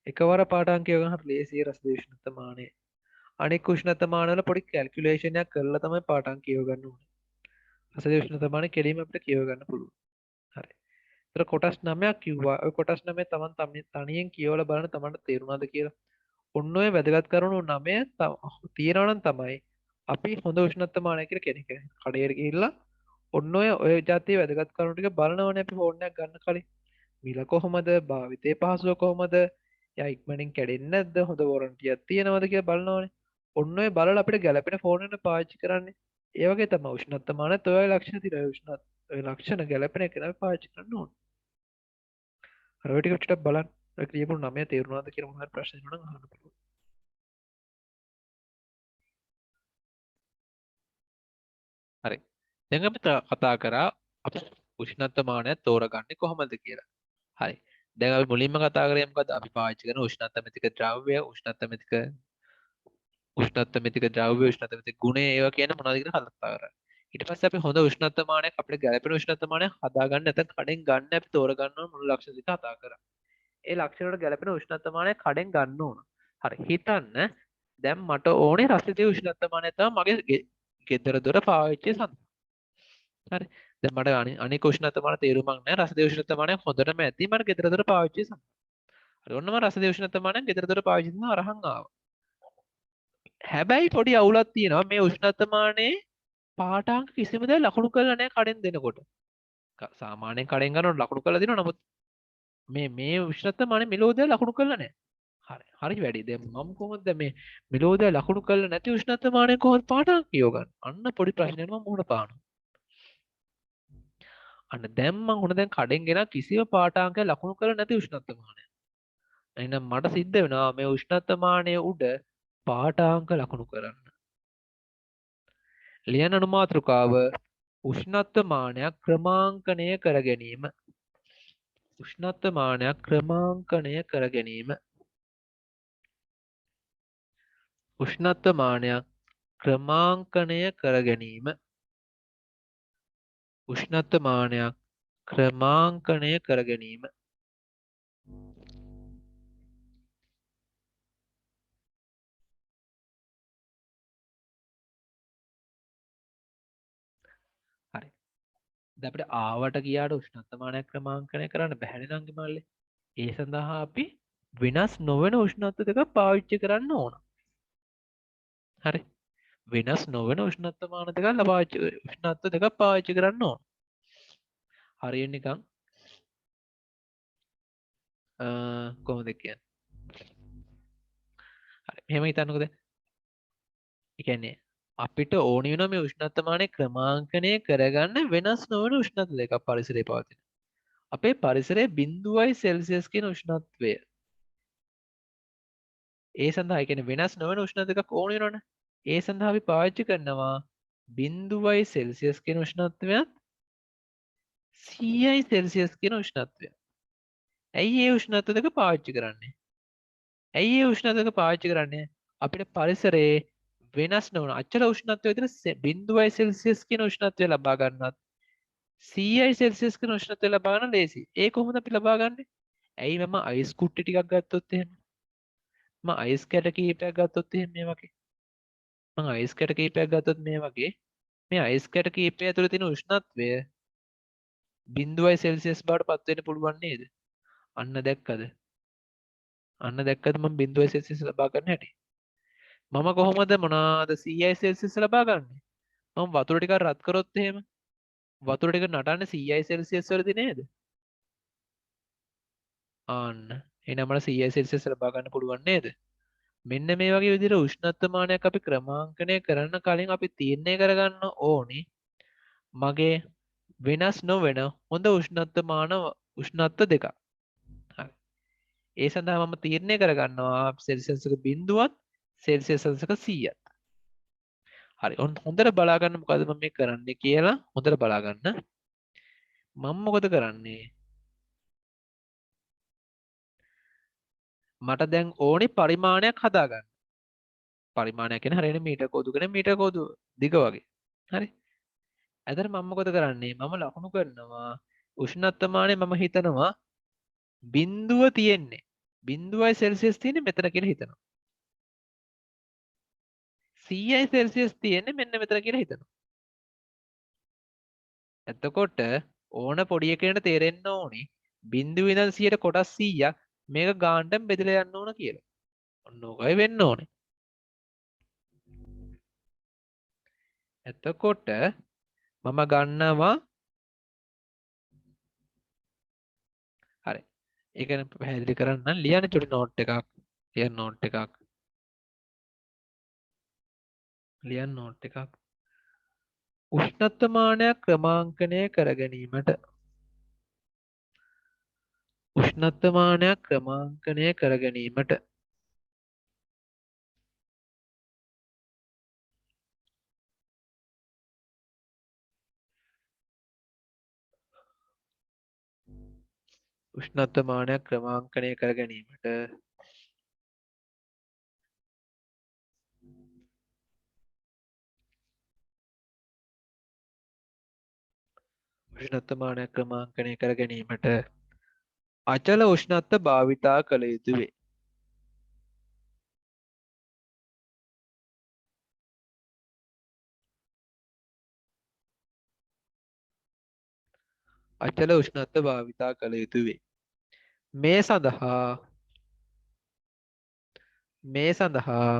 එකවර පාඨාංක කියව ගන්න ලේසිය රස දේශනත මානය. අනෙක් උෂ්ණත්ව මානවල පොඩි කැල්කියුලේෂන් එකක් කරලා තමයි පාඨාංක කියව ගන්න ඕනේ. රස දේශනත මානය කෙලින්ම අපිට කියව ගන්න පුළුවන්. හරි. ඒතර කොටස් 9ක් කිව්වා. ඔය කොටස් 9 තමන් තනියෙන් කියවලා බලන්න තමන්ට තේරුණාද කියලා. ඔන්න ඔය වැදගත් කරුණු 9 තියෙනවා නම් තමයි අපි හොඳ උෂ්ණත්ව මානය කියලා කෙනෙක්. කඩේට ගිහිල්ලා ඔන්න ඔය જાතිය වැදගත් කරුණු ටික බලනවනේ අපි ෆෝන් එකක් ගන්න කලින්. මිල කොහොමද? භාවිතයේ පහසුව කොහොමද? යා ඉක්මනින් කැඩෙන්නේ නැද්ද? හොඳ වොරන්ටියක් තියෙනවද කියලා බලනවනේ. ඔන්න ඔය බලලා අපිට ගැළපෙන ෆෝන් එක පාවිච්චි කරන්නේ. ඒ වගේ තමයි උෂ්ණත්ව මානත් ඔය ලක්ෂණ තියෙනවා. ඔය ලක්ෂණ ගැළපෙන එක තමයි පාවිච්චි කරන්න ඕනේ. අර ඔය ටික ටිකක් බලන්න. ඔය කියපු 9 තේරුණාද කියලා මොනවා හරි ප්‍රශ්න තියෙනවා නම් අහන්න පුළුවන්. හරි. දැන් අපි කතා කරා අපි උෂ්ණත්ව මානය තෝරගන්නේ කොහොමද කියලා. හරි. දැන් අපි මුලින්ම කතා කරේ මොකද? අපි පාවිච්චි කරන උෂ්ණත්වමිතික ද්‍රව්‍ය, උෂ්ණත්වමිතික ද්‍රව්‍ය, උෂ්ණත්වමිතික ගුණය ඒවා කියන්නේ මොනවද කියලා කතා කරා. ඊට පස්සේ අපි හොඳ උෂ්ණත්ව මානයක් අපිට ගැළපෙන උෂ්ණත්ව මානයක් හදාගන්න නැත්නම් කඩෙන් ගන්න අපි තෝරගන්න ඕන මුළු ලක්ෂණ ටික කතා කරා. ඒ ලක්ෂණ වලට ගැළපෙන උෂ්ණත්ව මානයක් කඩෙන් ගන්න ඕන. හරි. හිතන්න දැන් මට ඕනේ රසදිය උෂ්ණත්ව මානය තමයි මගේ ගෙදර දොර පාවිච්චි සඳහා. හරි. දැන් මට අනික උෂ්ණත්ව මාන තේරුමක් නැහැ. රසදිය උෂ්ණත්ව මානය හොඳටම ඇති මට ගෙදර දොර පාවිච්චි සඳහා. හරි. ඔන්න මම රසදිය උෂ්ණත්ව මානය ගෙදර දොර පාවිච්චි සඳහා අරහන් ආවා. හැබැයි පොඩි අවුලක් තියෙනවා මේ උෂ්ණත්ව මානයේ පාඨාංක කිසිම දෙයක් ලකුණු කරලා නැහැ කඩෙන් දෙනකොට. සාමාන්‍යයෙන් කඩෙන් ගන්නකොට ලකුණු කරලා දෙනවා. නමුත් මේ උෂ්ණත්ව මානයේ මෙලෝදිය ලකුණු කරලා නැහැ. හරි. හරි වැඩි. දැන් මම කොහොමද මේ මෙලෝදිය ලකුණු කරලා නැති උෂ්ණත්ව මානය කොහොමද පාඨාංක කියව ගන්න? අන්න පොඩි ප්‍රශ්නයක් මම මුහුණ පානවා. අන්න දැන් මම උන දැන් කඩෙන් ගෙන කිසිම පාඨාංකයක් ලකුණු කරලා නැති උෂ්ණත්ව මානය. එහෙනම් මට සිද්ධ වෙනවා මේ උෂ්ණත්ව මානය උඩ පාඨාංක ලකුණු කරන්න. ලියන අනුමාතෘකාව උෂ්ණත්ව මානයක් ක්‍රමාංකණය කර ගැනීම. උෂ්ණත්ව මානයක් ක්‍රමාංකණය කර ගැනීම. උෂ්ණත්ව මානයක් ක්‍රමාංකණය කර ගැනීම. උෂ්ණත්ව මානයක් ක්‍රමාංකණය කර ගැනීම. හරි. දැන් අපිට ආවට ගියාට උෂ්ණත්ව මානයක් ක්‍රමාංකණය කරන්න බැහැනේ නංගි මල්ලේ. ඒ සඳහා අපි වෙනස් නොවන උෂ්ණත්ව දෙකක් පාවිච්චි කරන්න ඕන. හරි. වෙනස් නොවන උෂ්ණත්ව මාන දෙකක් උෂ්ණත්ව දෙකක් පාවිච්චි කරන්න ඕන. හරියට නිකන් කොහොමද කියන්නේ? හරි. මෙහෙම හිතන්නකෝ දැන්. ඒ කියන්නේ අපිට ඕනි වෙනවා මේ උෂ්ණත්ව මානය ක්‍රමාංකණය කරගන්න වෙනස් නොවන උෂ්ණත්ව දෙකක් පරිසරයේ පවතින. අපේ පරිසරයේ 0යි සෙල්සියස් කියන උෂ්ණත්වය. ඒ සඳහා ඒ කියන්නේ වෙනස් නොවන උෂ්ණත්ව දෙකක් ඕනි වෙනවනේ. ඒ සඳහා අපි පාවිච්චි කරනවා 0යි සෙල්සියස් කියන උෂ්ණත්වයත් 100යි සෙල්සියස් කියන උෂ්ණත්වය. ඇයි මේ උෂ්ණත්ව දෙක පාවිච්චි කරන්නේ? ඇයි ඒ උෂ්ණත්වයක පාවිච්චි කරන්නේ? අපිට පරිසරයේ වෙනස් නොවන අචල උෂ්ණත්වය විදිහට 0 සෙල්සියස් කියන උෂ්ණත්වය ලබා ගන්නත් 100 සෙල්සියස් කියන උෂ්ණත්වය ලබා ගන්න ලේසි. ඒ කොහොමද අපි ලබා ගන්නේ? ඇයි මම අයිස් කුට්ටි ටිකක් ගත්තොත් එහෙම? මම අයිස් කැට කීපයක් ගත්තොත් එහෙම මේ වගේ. මම අයිස් කැට කීපයක් ගත්තොත් මේ වගේ. මේ අයිස් කැට කීපය ඇතුළේ තියෙන උෂ්ණත්වය 0 සෙල්සියස් බවට පත් වෙන්න පුළුවන් නේද? අන්න දැක්කද? අන්න දැක්කද මම 0 සෙල්සියස් ලබා ගන්න හැටි? මම කොහොමද මොනවාද 100 සෙල්සියස් ලබා ගන්නේ? මම වතුර ටිකක් රත් කරොත් එහෙම වතුර ටික නටන්නේ 100 සෙල්සියස් වලදී නේද? ආන්න එහෙනම් මට 100 සෙල්සියස් ලබා ගන්න පුළුවන් නේද? මෙන්න මේ වගේ විදිහට උෂ්ණත්වමානයක් අපි ක්‍රමාංකණය කරන්න කලින් අපි තීරණය කරගන්න ඕනි මගේ වෙනස් නොවන හොඳ උෂ්ණත්ව දෙකක්. හරි. ඒ සඳහා මම තීරණය කරගන්නවා සෙල්සියස්ක බිඳුවත් සෙල්සියස් අංශක 100ත්. හරි. හොඳට බලා ගන්න මොකද මම මේ කරන්නේ කියලා හොඳට බලා ගන්න. මම මොකද කරන්නේ? මට දැන් ඕනේ පරිමාණයක් හදාගන්න. පරිමාණයක් කියන්නේ හරියට මීටර කෝදුකනේ මීටර කෝදු දිග වගේ. හරි. ඇතර මම මොකද කරන්නේ? මම ලකුණු කරනවා උෂ්ණත්වමානය මම හිතනවා බිඳුව තියෙන්නේ 0 සෙල්සියස් තියෙන්නේ මෙතන කියලා හිතනවා. 100 සෙල්සියස් තියෙන්නේ මෙන්න මෙතන කියලා හිතනවා. එතකොට ඕන පොඩි එකකට තේරෙන්න ඕනි බිඳුව ඉඳන් 100ට කොටස් 100ක් මේක ගානටම බෙදලා යන්න ඕන කියලා. ඔන්න ඕකයි වෙන්න ඕනේ. එතකොට මම ගන්නවා හරි. ඒක පැහැදිලි කරන්න ලියන්න චුටි නෝට් එකක්. ලියන්න නෝට් එකක්. ලියන්න නෝට් එකක්. උෂ්ණත්වමානයක් ක්‍රමාංකණය කර ගැනීමට උෂ්ණත්වමානයක් ක්‍රමාංකණය කර ගැනීමට උෂ්ණත්වමානයක් ක්‍රමාංකණය කර ගැනීමට උෂ්ණත්වමානයක් ක්‍රමාංකණය කර ගැනීමට අචල උෂ්ණත්ව භාවිතා කළ යුතු වේ. අචල උෂ්ණත්ව භාවිතා කළ යුතු වේ. මේ සඳහා මේ සඳහා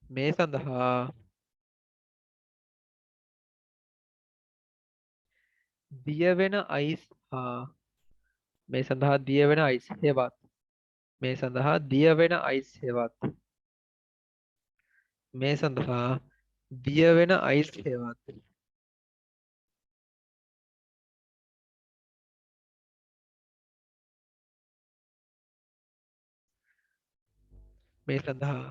මේ සඳහා දියවෙන අයිස් හා මේ සඳහා දියවෙන අයිස් හෙවත් මේ සඳහා දියවෙන අයිස් හෙවත් මේ සඳහා දියවෙන අයිස් හෙවත් මේ සඳහා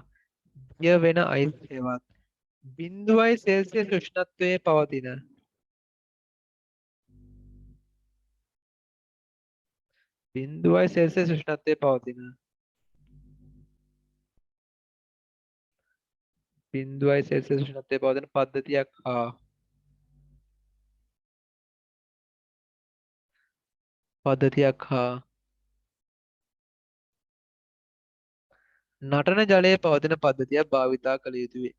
දියවෙන අයිස් හෙවත් 0 සෙල්සියස් උෂ්ණත්වයේ පවතින 0 සෙල්සියස් උෂ්ණත්වයේ පවතින 0 සෙල්සියස් උෂ්ණත්වයේ පවතින පද්ධතියක් හා නටන ජලයේ පවතින පද්ධතියක් භාවිතා කළ යුතු වේ.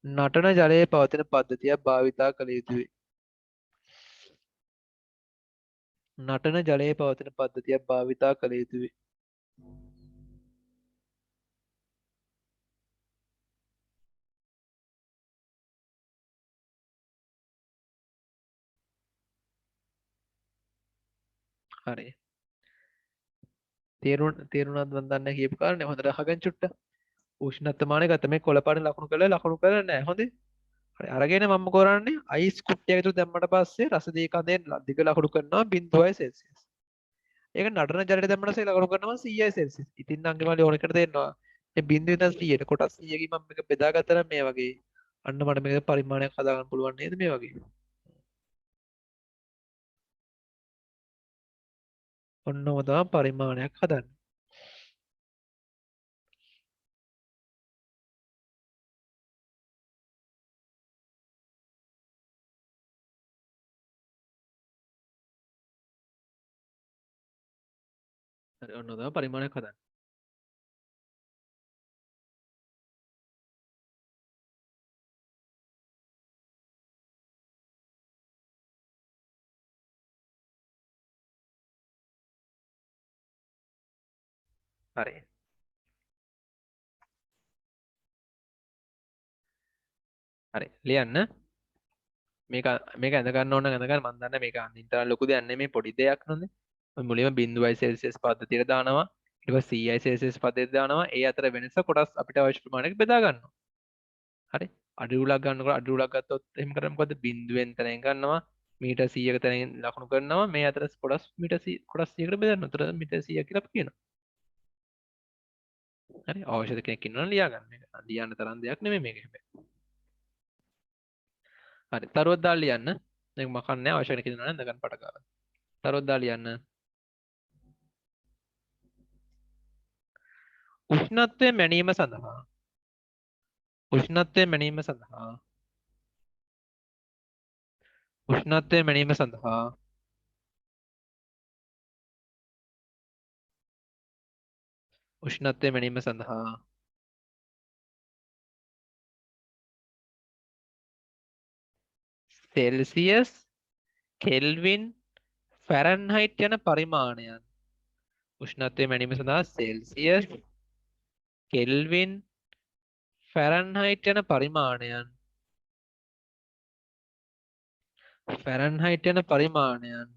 නටන ජලයේ පවතින පද්ධතියක් භාවිතා කළ යුතු වේ. නටන ජලයේ පවතින පද්ධතියක් භාවිතා කළ යුතු වේ. හරි. තේරුණාද මන් දන්නේ කියපු කාරණේ හොඳට අහගන්න චුට්ට. උෂ්ණත්වමානය ගත මේ කොළපාට ලකුණු කරලා නැහැ හොඳේ. හරි අරගෙන මම කරන්නේ අයිස් කුට්ටියක් විතර දැම්මට පස්සේ රස දී කඳෙන් දිග ලකුණු කරනවා 0 සෙල්සියස්. ඒක නටන ජලයට දැම්මට පස්සේ ලකුණු කරනවා 100 සෙල්සියස්. ඉතින් අංගමාලි ඕන එකට තේරෙනවා. මේ 0 ඉඳන් 100ට කොටස් 100කින් මම මේක බෙදාගත්තා නම් මේ වගේ අන්න මට මේක පරිමාණයක් හදාගන්න පුළුවන් නේද මේ වගේ. ඔන්නම තමයි පරිමාණයක් හදන්නේ. හරි ඔන්න තමයි පරිමාණයක් හදන්නේ. හරි. හරි ලියන්න. මේක මේක ඇඳ ගන්න ඕන ඇඳ ගන්න. මම දන්නේ මේක අනින්තර ලොකු දෙයක් නෙමෙයි පොඩි දෙයක් නෙන්නේ. මුලින්ම බිඳුවයි සෙල්සියස් පද්ධතියට දානවා. ඊට පස්සේ CI සෙල්සියස් පද්ධතියට දානවා. ඒ අතර වෙනස කොටස් අපිට අවශ්‍ය ප්‍රමාණයට බෙදා ගන්නවා. හරි. අඩි උලක් ගන්නකොට අඩි උලක් ගත්තොත් එහෙම කරන්නේ මොකද්ද? බිඳුවෙන් තැනින් ගන්නවා. මීටර් 100ක තැනින් ලකුණු කරනවා. මේ අතර කොටස් මීටර් 100 කොටස් 100කට බෙදනවා. උතර මීටර් 100 කියලා අපි කියනවා. හරි. අවශ්‍යද කෙනෙක් ඉන්නවනම් ලියා ගන්න මේක. ලියන්න තරම් දෙයක් නෙමෙයි මේක හැබැයි. හරි. තරුවක් දාලා ලියන්න. මේක මකන්නේ අවශ්‍ය කෙනෙක් ඉන්නවනම් ඉඳ ගන්න පට ගන්න. තරුවක් දාලා ලියන්න. උෂ්ණත්වය මැනීම සඳහා උෂ්ණත්වය මැනීම සඳහා උෂ්ණත්වය මැනීම සඳහා උෂ්ණත්වය මැනීම සඳහා සෙල්සියස් කෙල්වින් ෆැරන්හයිට් යන පරිමාණයන් උෂ්ණත්වය මැනීම සඳහා සෙල්සියස් කෙල්වින් ෆැරන්හයිට් යන පරිමාණයන් ෆැරන්හයිට් යන පරිමාණයන්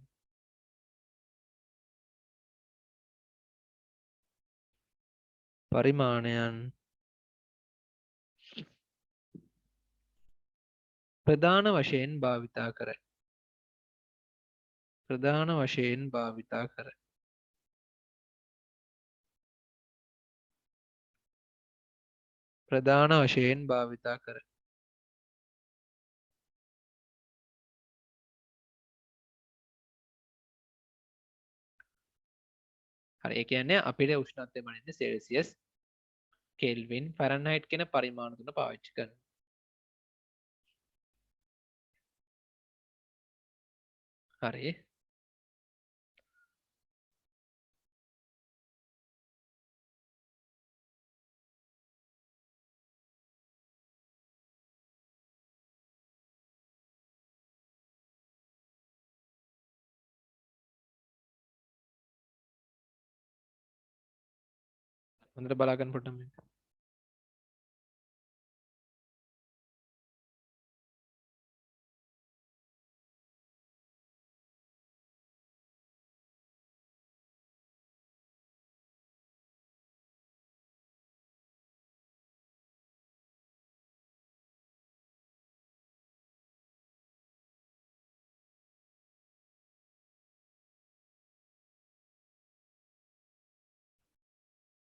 ප්‍රධාන වශයෙන් භාවිතා කරයි. ප්‍රධාන වශයෙන් භාවිතා කරයි. ප්‍රධාන වශයෙන් භාවිතා කරයි. හරි ඒ කියන්නේ අපිට උෂ්ණත්වය මනින්නේ සෙල්සියස් කෙල්වින් ෆැරන්හයිට් කියන පරිමාණ තුන පාවිච්චි කරනවා. හරි හොඳට බලා ගන්න පොඩ්ඩක් මේක.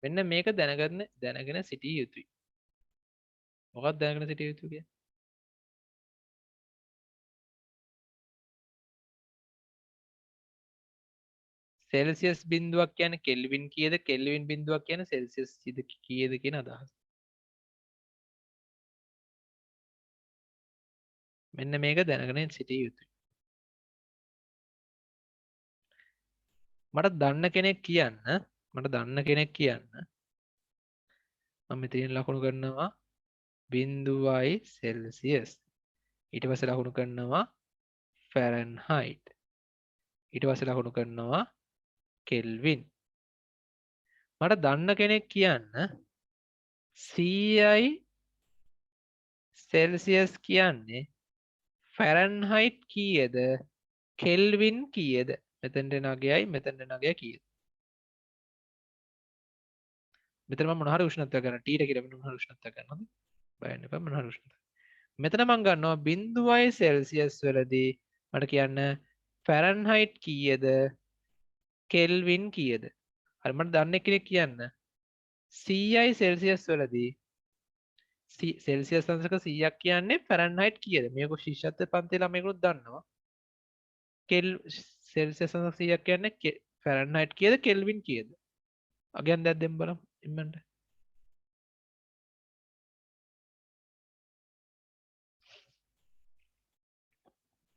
මෙන්න මේක දැනගෙන සිටිය යුතුයි. මොකක්ද දැනගෙන සිටිය යුතු කියන්නේ? සෙල්සියස් බිඳුවක් කියන්නේ කෙල්වින් කීයද? කෙල්වින් බිඳුවක් කියන්නේ සෙල්සියස් කීයද කියන අදහස. මෙන්න මේක දැනගෙන සිටිය යුතුයි. මට දන්න කෙනෙක් කියන්න මම මෙතන ලකුණු කරනවා බිඳුවයි සෙල්සියස්. ඊට පස්සේ ලකුණු කරනවා ෆැරන්හයිට්. ඊට පස්සේ ලකුණු කරනවා කෙල්වින්. මට දන්න කෙනෙක් කියන්න CI සෙල්සියස් කියන්නේ ෆැරන්හයිට් කීයද කෙල්වින් කීයද? මෙතනට නගයයි මෙතනට නගය කීයද? මෙතන මම මොන හරි උෂ්ණත්වයක් ගන්න T ට කියලා වෙන මොන හරි උෂ්ණත්වයක් ගන්නවද? බය වෙන්න එපා මොන හරි උෂ්ණත්වයක්. මෙතන මම ගන්නවා බිඳුවයි සෙල්සියස් වලදී මට කියන්න ෆැරන්හයිට් කීයද කෙල්වින් කීයද? හරි මට දන්න කෙනෙක් කියන්න CI සෙල්සියස් වලදී සෙල්සියස් අංශක 100ක් කියන්නේ ෆැරන්හයිට් කීයද? මේක ශිෂ්‍යත්ව පන්ති ළමයෙකුත් දන්නවා. කෙල් සෙල්සියස් අංශක 100ක් කියන්නේ ෆැරන්හයිට් කියද කෙල්වින් කියද අගයන් දැක් දෙම් බලම් ඉන්නට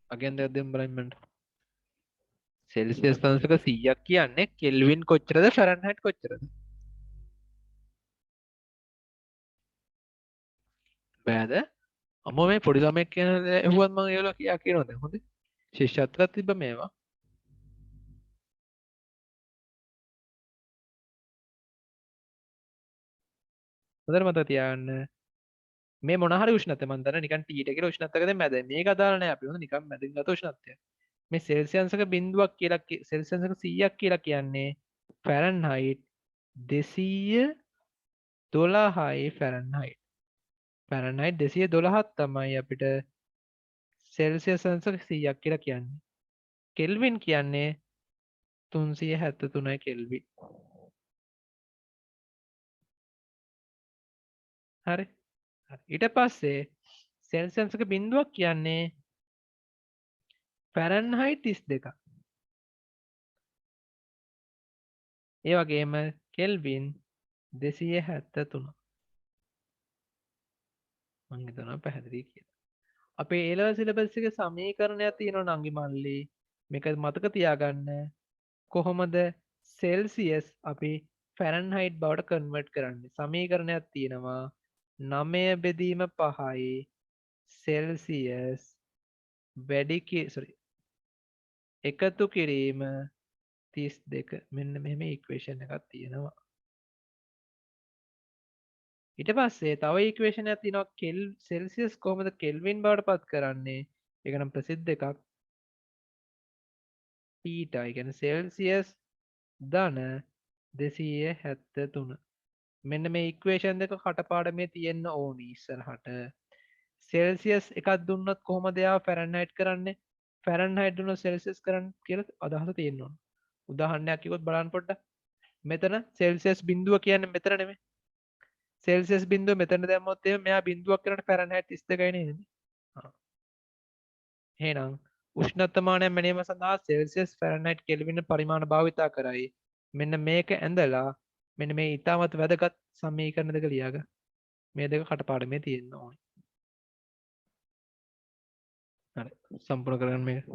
අගයන් දැක් දෙම් බලන්නට සෙල්සියස් අංශක 100ක් කියන්නේ කෙල්වින් කොච්චරද ෆැරන්හයිට් කොච්චරද බෑද අම්මෝ මේ පොඩි ළමෙක් කියන ඇහුවත් මම ඒවල කියා කියනවද හොඳේ ශිෂ්‍යත්වයක් තිබ්බ මේවා හොඳට මතක තියාගන්න මේ මොන හරි උෂ්ණත්වය මම දන්න නිකන් T1 කියලා උෂ්ණත්වයකද මැද මේක අදාළ නැහැ අපි හොඳ නිකන් මැදින් ගත උෂ්ණත්වය මේ සෙල්සියස්ක බිඳුවක් කියලා සෙල්සියස්ක 100ක් කියලා කියන්නේ ෆැරන්හයිට් 212යි ෆැරන්හයිට් ෆැරන්හයිට් 212ක් තමයි අපිට සෙල්සියස් අංශක 100ක් කියලා කියන්නේ කෙල්වින් කියන්නේ 373යි කෙල්වින් හරි ඊට පස්සේ සෙල්සියස් අංශක බිඳුවක් කියන්නේ ෆැරන්හයිට් 32ක් ඒ වගේම කෙල්වින් 273 මං හිතනවා පැහැදිලි කියලා අපේ A level syllabus එකේ සමීකරණයක් තියෙනවා නංගි මල්ලි මේක මතක තියාගන්න කොහොමද සෙල්සියස් අපි ෆැරන්හයිට් බවට කන්වර්ට් කරන්නේ සමීකරණයක් තියෙනවා 9 බෙදීම 5යි සෙල්සියස් එකතු කිරීම 32 මෙන්න මෙහෙම ඉක්වේෂන් එකක් තියෙනවා ඊට පස්සේ තව ඉක්වේෂන් එකක් තියෙනවා සෙල්සියස් කොහොමද කෙල්වින් බවට පත් කරන්නේ ඒක නම් ප්‍රසිද්ධ එකක් ඊටා කියන්නේ සෙල්සියස් ධන 273 මෙන්න මේ ඉක්වේෂන් දෙක කටපාඩමේ තියෙන්න ඕනි ඉස්සරහට සෙල්සියස් එකක් දුන්නොත් කොහොමද එයා ෆැරන්හයිට් කරන්නේ ෆැරන්හයිට් දුන්නොත් සෙල්සියස් කරන්න කියලා අදහස තියෙන්න ඕන උදාහරණයක් කිව්වොත් බලන්න පොඩ්ඩක් මෙතන සෙල්සියස් බිඳුව කියන්නේ මෙතන නෙමෙයි සෙල්සියස් බිඳුව මෙතන දැම්මොත් එහෙනම් මෙයා බිඳුවක් කරනට ෆැරන්හයිට් 32යි නේද එහෙනම් උෂ්ණත්වමානය මැනීම සඳහා සෙල්සියස් ෆැරන්හයිට් කෙල්වින් පරිමාණ භාවිතා කරයි මෙන්න මේක ඇඳලා මෙන්න මේ ඉතාමත් වැදගත් සමීකරණ දෙක ලියාගන්න මේ දෙක කටපාඩමේ තියෙන්න ඕනේ හරි සම්පූර්ණ කරගන්න මේක